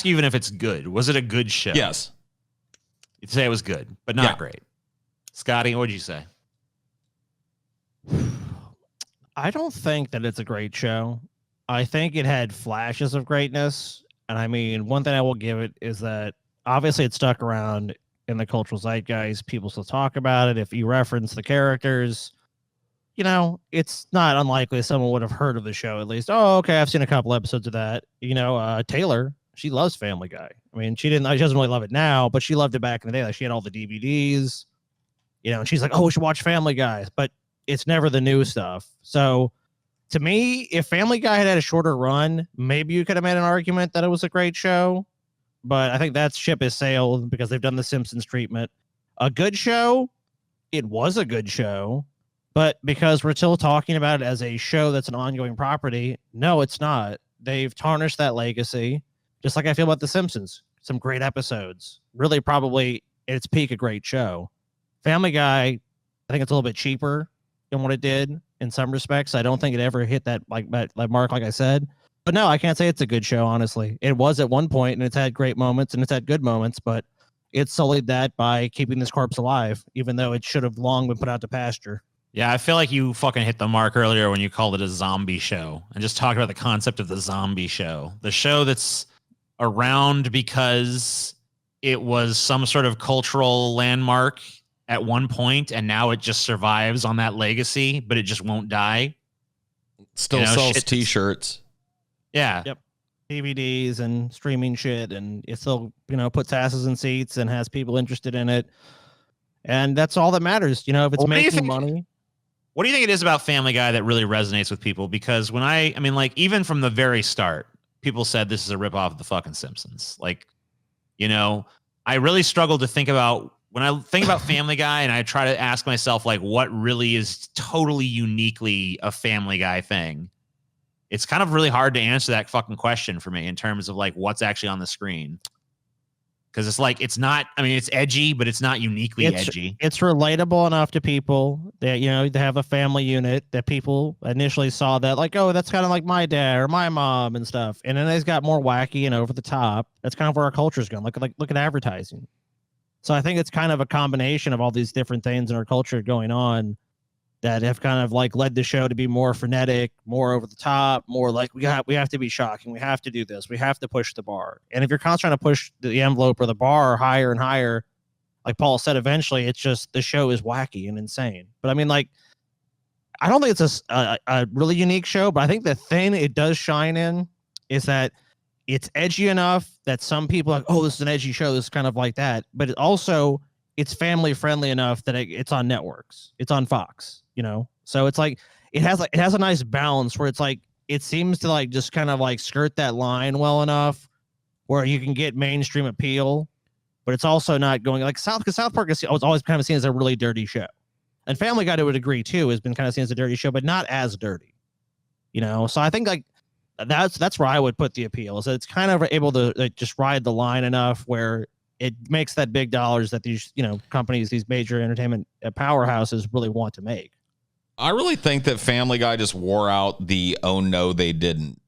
you even if it's good. Was it a good show? Yes. You'd say it was good, but not great. Scotty, what did you say? I don't think that it's a great show. I think it had flashes of greatness. And I mean, one thing I will give it is that obviously it stuck around in the cultural zeitgeist. People still talk about it. If you reference the characters, you know, it's not unlikely someone would have heard of the show at least. Oh, okay, I've seen a couple episodes of that. You know, Taylor, she loves Family Guy. I mean, she doesn't really love it now, but she loved it back in the day. Like, she had all the DVDs, you know, and she's like, oh, we should watch Family Guy. But it's never the new stuff. So to me, if Family Guy had a shorter run, maybe you could have made an argument that it was a great show. But I think that ship has sailed because they've done the Simpsons treatment. A good show, it was a good show. But because we're still talking about it as a show that's an ongoing property, no, it's not. They've tarnished that legacy, just like I feel about The Simpsons. Some great episodes. Really, probably at its peak, a great show. Family Guy, I think it's a little bit cheaper than what it did in some respects. I don't think it ever hit that mark, like I said. But no, I can't say it's a good show, honestly. It was at one point, and it's had great moments, and it's had good moments, but it sullied that by keeping this corpse alive, even though it should have long been put out to pasture. Yeah, I feel like you fucking hit the mark earlier when you called it a zombie show and just talked about the concept of the zombie show. The show that's around because it was some sort of cultural landmark at one point, and now it just survives on that legacy, but it just won't die. Still sells T-shirts. Yeah. Yep. DVDs and streaming shit, and it still, you know, puts asses in seats and has people interested in it. And that's all that matters, you know, if it's making money. What do you think it is about Family Guy that really resonates with people? Because when I mean, like, even from the very start, people said this is a ripoff of the fucking Simpsons. Like, you know, I really struggle to think about, when I think about Family Guy and I try to ask myself, like, what really is totally uniquely a Family Guy thing? It's kind of really hard to answer that fucking question for me in terms of, like, what's actually on the screen. Because it's like, it's not, I mean, it's edgy, but it's not uniquely edgy. It's relatable enough to people that, you know, they have a family unit that people initially saw that, like, oh, that's kind of like my dad or my mom and stuff. And then it's got more wacky and over the top. That's kind of where our culture's going. Look at advertising. So I think it's kind of a combination of all these different things in our culture going on that have kind of like led the show to be more frenetic, more over the top, more like we have to be shocking, we have to do this, we have to push the bar. And if you're constantly trying to push the envelope or the bar higher and higher, like Paul said, eventually it's just the show is wacky and insane. But I mean, like, I don't think it's a really unique show, but I think the thing it does shine in is that it's edgy enough that some people are like, oh, this is an edgy show, this is kind of like that. But it also, it's family friendly enough that it's on networks, it's on Fox, you know? So it's like, it has a nice balance where it's like, it seems to like just kind of like skirt that line well enough where you can get mainstream appeal, but it's also not going like because South Park is always kind of seen as a really dirty show. And Family Guy, to a degree too, has been kind of seen as a dirty show, but not as dirty, you know? So I think like that's where I would put the appeal, is that it's kind of able to like, just ride the line enough where it makes that big dollars that these, you know, companies, these major entertainment powerhouses really want to make. I really think that Family Guy just wore out the "oh no they didn't"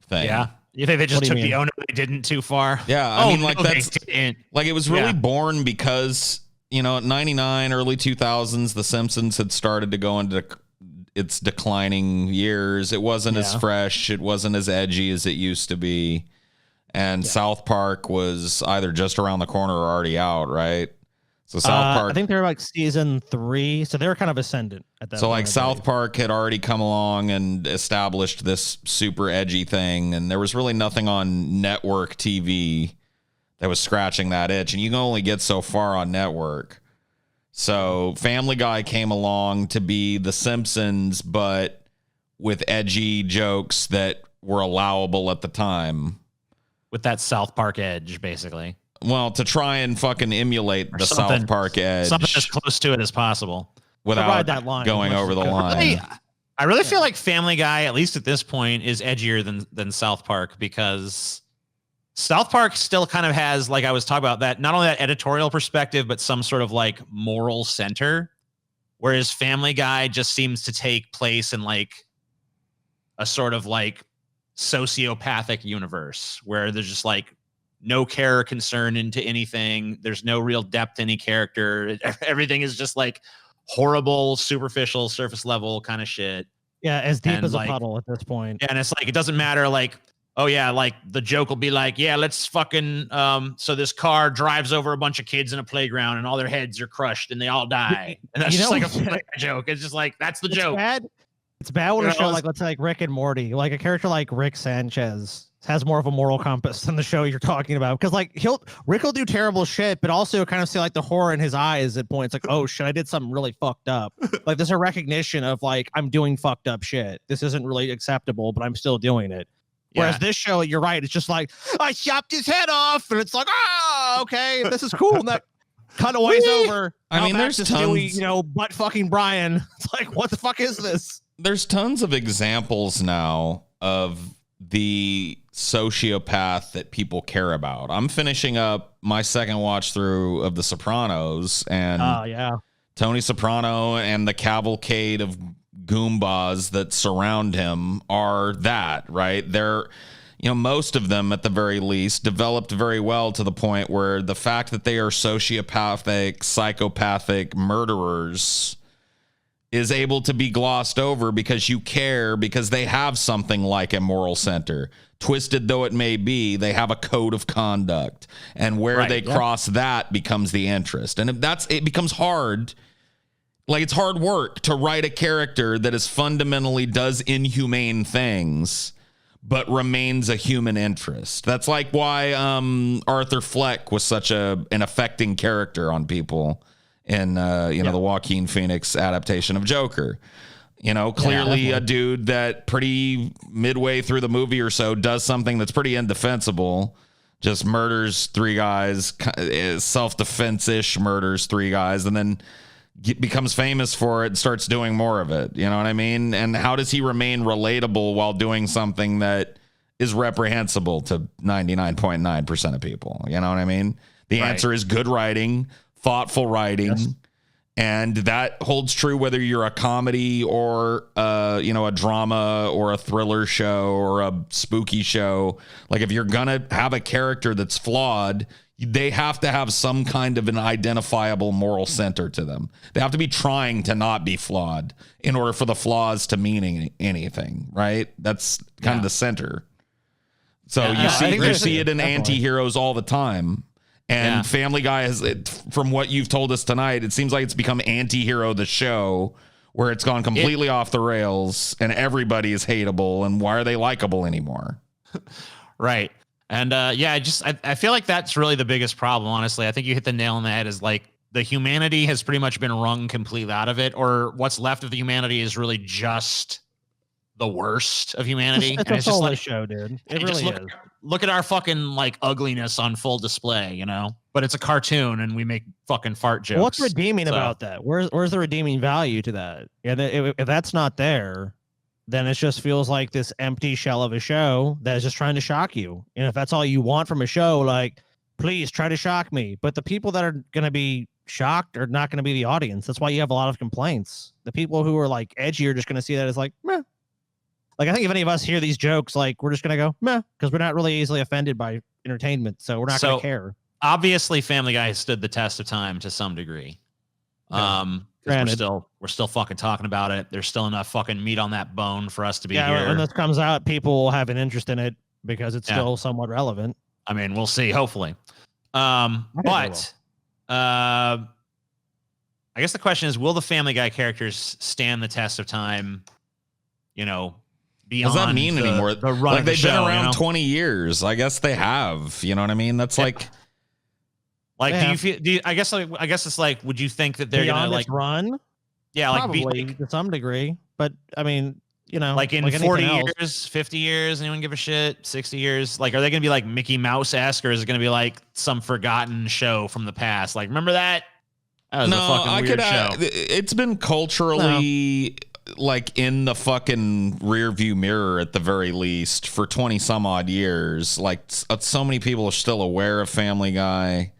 thing. Yeah, you think they just What do you took the mean? "oh no they didn't" too far? Yeah, I mean, like no, they that's didn't. like it was really Yeah. born because, you know, at 99, early 2000s, The Simpsons had started to go into its declining years. It wasn't as fresh, it wasn't as edgy as it used to be. And South Park was either just around the corner or already out, right? So South Park, I think they're like season 3, so they were kind of ascendant at that so point. like South Park had already come along and established this super edgy thing, and there was really nothing on network TV that was scratching that itch, and you can only get so far on network. So Family Guy came along to be The Simpsons, but with edgy jokes that were allowable at the time. With that South Park edge, basically. Well, to try and fucking emulate Or the something- South Park edge. Something as close to it as possible. Without ride that line going as much over as the it goes. line. I really feel like Family Guy, at least at this point, is edgier than South Park, because South Park still kind of has, like I was talking about, that not only that editorial perspective, but some sort of like moral center. Whereas Family Guy just seems to take place in like a sort of like sociopathic universe where there's just like no care or concern into anything. There's no real depth to any character. Everything is just like horrible, superficial, surface level kind of shit. Yeah, as deep And, as like, a puddle at this point. Yeah, and it's like, it doesn't matter, like, oh yeah, like the joke will be like, yeah, let's fucking so this car drives over a bunch of kids in a playground and all their heads are crushed and they all die. And that's You just know- like a joke. It's just like, that's the It's joke. bad. It's bad when You a show know, like, let's say, like Rick and Morty, like a character like Rick Sanchez has more of a moral compass than the show you're talking about. Because like Rick will do terrible shit, but also kind of see like the horror in his eyes at points, like, oh shit, I did something really fucked up. Like there's a recognition of like, I'm doing fucked up shit. This isn't really acceptable, but I'm still doing it. Whereas this show, you're right, it's just like, I chopped his head off, and it's like, oh, okay, this is cool. And that cutaway's over. I mean, Now back there's to tons- Stewie, you know, butt fucking Brian. It's like, what the fuck is this? There's tons of examples now of the sociopath that people care about. I'm finishing up my second watch through of The Sopranos, and yeah, Tony Soprano and the cavalcade of Goombas that surround him are that, right? They're, you know, most of them at the very least developed very well to the point where the fact that they are sociopathic, psychopathic murderers is able to be glossed over because you care, because they have something like a moral center. Twisted though it may be, they have a code of conduct, and where they cross that becomes the interest. And if it becomes hard. Like, it's hard work to write a character that is fundamentally does inhumane things, but remains a human interest. That's like why Arthur Fleck was such an affecting character on people in the Joaquin Phoenix adaptation of Joker. You know, clearly a dude that pretty midway through the movie or so does something that's pretty indefensible. Just murders 3 guys, self-defense-ish murders 3 guys, and then becomes famous for it and starts doing more of it. You know what I mean? And how does he remain relatable while doing something that is reprehensible to 99.9% of people? You know what I mean? The answer is good writing, thoughtful writing. And that holds true whether you're a comedy or, a drama or a thriller show or a spooky show. Like, if you're going to have a character that's flawed, they have to have some kind of an identifiable moral center to them. They have to be trying to not be flawed in order for the flaws to mean anything, right? That's kind of the center. So you see it in anti-heroes all the time. And Family Guy has, from what you've told us tonight, it seems like it's become anti-hero the show, where it's gone completely off the rails and everybody is hateable. And why are they likable anymore? Right. And I feel like that's really the biggest problem, honestly. I think you hit the nail on the head, is like the humanity has pretty much been wrung completely out of it, or what's left of the humanity is really just the worst of humanity. It's a soulless show, dude. It really is. Look at our fucking like ugliness on full display, you know? But it's a cartoon and we make fucking fart jokes. What's redeeming about that? Where's the redeeming value to that? And if that's not there, then it just feels like this empty shell of a show that is just trying to shock you. And if that's all you want from a show, like, please try to shock me. But the people that are going to be shocked are not going to be the audience. That's why you have a lot of complaints. The people who are like edgy are just going to see that as like, meh. Like, I think if any of us hear these jokes, like, we're just going to go, meh, because we're not really easily offended by entertainment. So we're not going to care. Obviously, Family Guy has stood the test of time to some degree. We're still fucking talking about it. There's still enough fucking meat on that bone for us to be here. When this comes out, people will have an interest in it because it's still somewhat relevant. I mean, we'll see, hopefully. I guess the question is, will the Family Guy characters stand the test of time, you know, beyond what does that mean anymore? The run like of the they've show, been around you know? 20 years. I guess they have. You know what I mean? That's like do you feel? I guess it's like, would you think that they're Beyond gonna like run? Yeah, probably to some degree. But I mean, you know, like in 40 years, 50 years, anyone give a shit? 60 years? Like, are they gonna be like Mickey Mouse-esque, or is it gonna be like some forgotten show from the past? Like, remember that? That was a fucking weird show. It's been culturally like in the fucking rear view mirror at the very least for 20 some odd years. Like, so many people are still aware of Family Guy.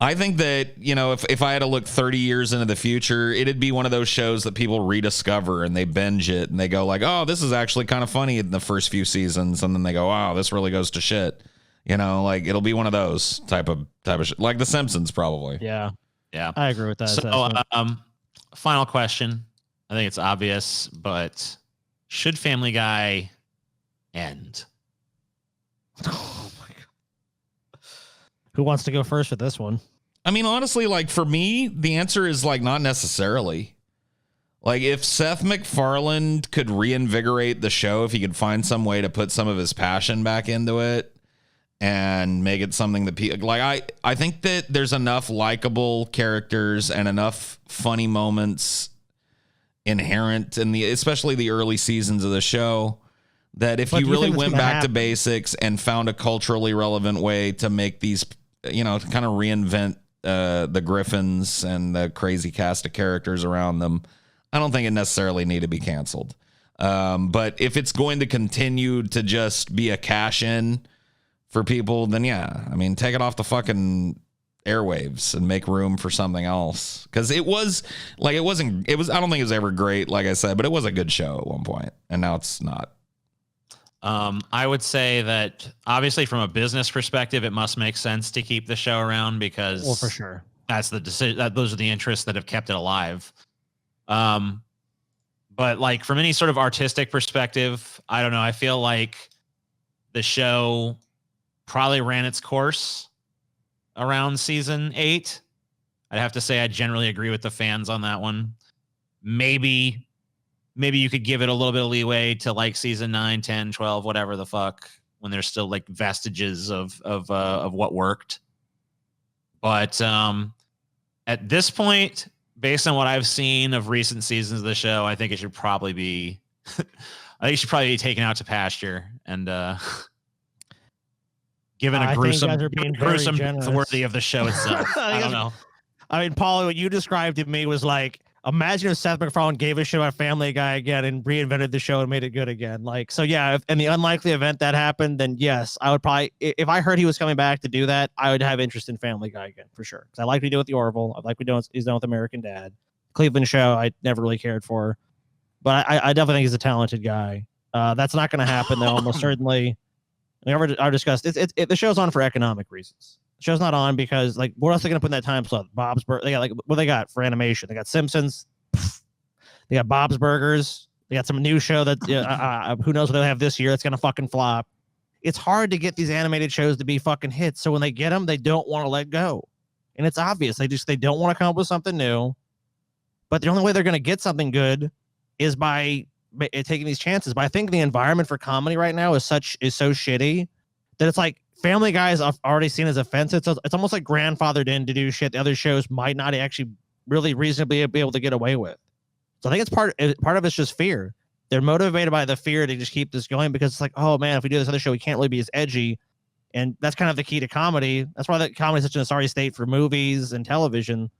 I think that, you know, if I had to look 30 years into the future, it'd be one of those shows that people rediscover and they binge it and they go like, oh, this is actually kind of funny in the first few seasons. And then they go, wow, this really goes to shit. You know, like it'll be one of those type of shit, like The Simpsons probably. Yeah. Yeah. I agree with that. So, final question. I think it's obvious, but should Family Guy end? Oh my God. Who wants to go first with this one? I mean, honestly, like for me, the answer is like not necessarily. Like if Seth MacFarlane could reinvigorate the show, if he could find some way to put some of his passion back into it and make it something that people like, I think that there's enough likable characters and enough funny moments inherent in especially the early seasons of the show, that if you really went back to basics and found a culturally relevant way to make these, you know, to kind of reinvent the Griffins and the crazy cast of characters around them, I don't think it necessarily need to be canceled. But if it's going to continue to just be a cash in for people, then yeah, I mean, take it off the fucking airwaves and make room for something else. Because I don't think it was ever great, like I said, but it was a good show at one point, and now it's not. I would say that obviously from a business perspective, it must make sense to keep the show around because, well, for sure, that's the decision. Those are the interests that have kept it alive. But like from any sort of artistic perspective, I don't know. I feel like the show probably ran its course around season 8. I'd have to say I generally agree with the fans on that one. Maybe you could give it a little bit of leeway to like season 9, 10, 12, whatever the fuck, when there's still like vestiges of what worked. But at this point, based on what I've seen of recent seasons of the show, I think it should probably be taken out to pasture and given a gruesome death worthy of the show itself. I don't know. I mean, Paul, what you described to me was like, imagine if Seth MacFarlane gave a show a Family Guy again and reinvented the show and made it good again. Like, so yeah, if in the unlikely event that happened, then yes, I would probably, if I heard he was coming back to do that, I would have interest in Family Guy again for sure. Because I like what he did with the Orville. I like what he's done with American Dad. Cleveland show, I never really cared for, but I definitely think he's a talented guy. That's not going to happen though. Almost certainly. I discussed the show's on for economic reasons. The show's not on because like what else are they gonna put in that time slot? Bob's Burgers. They got like what they got for animation. They got Simpsons. They got Bob's Burgers. They got some new show that who knows what they'll have this year. That's gonna fucking flop. It's hard to get these animated shows to be fucking hits. So when they get them, they don't want to let go, and it's obvious. They don't want to come up with something new. But the only way they're gonna get something good is by taking these chances. But I think the environment for comedy right now is so shitty that it's like Family Guy is already seen as offensive. It's almost like grandfathered in to do shit the other shows might not actually really reasonably be able to get away with. So I think it's part of it's just fear. They're motivated by the fear to just keep this going because it's like, oh man, if we do this other show, we can't really be as edgy. And that's kind of the key to comedy. That's why that comedy is such an sorry state for movies and television.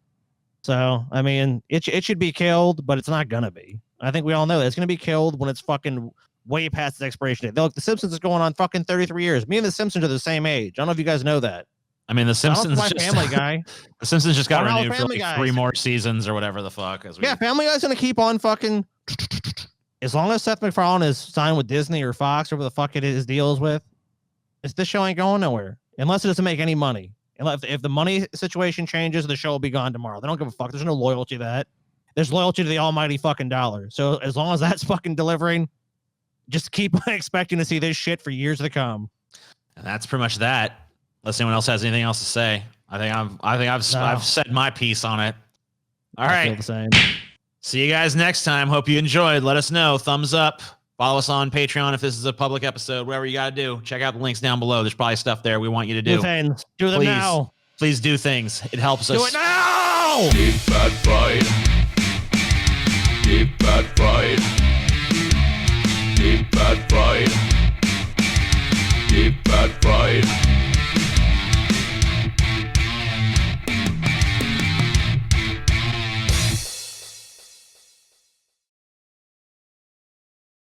So, I mean, it should be killed, but it's not going to be. I think we all know that it's going to be killed when it's fucking way past its expiration date. Look, The Simpsons is going on fucking 33 years. Me and The Simpsons are the same age. I don't know if you guys know that. I mean, The Simpsons Family Guy. The Simpsons just got renewed for like 3 more seasons or whatever the fuck. Yeah, Family Guy's going to keep on fucking... As long as Seth MacFarlane is signed with Disney or Fox or whatever the fuck his deal is with, this show ain't going nowhere. Unless it doesn't make any money. If the money situation changes, the show will be gone tomorrow. They don't give a fuck. There's no loyalty to that. There's loyalty to the almighty fucking dollar. So as long as that's fucking delivering, just keep expecting to see this shit for years to come. And that's pretty much that. Unless anyone else has anything else to say. I've said my piece on it. All right. I feel the same. See you guys next time. Hope you enjoyed. Let us know. Thumbs up. Follow us on Patreon if this is a public episode. Whatever you got to do. Check out the links down below. There's probably stuff there we want you to do. Do things. Do them now. Please do things. It helps us. Do it now! Big Bad Fight.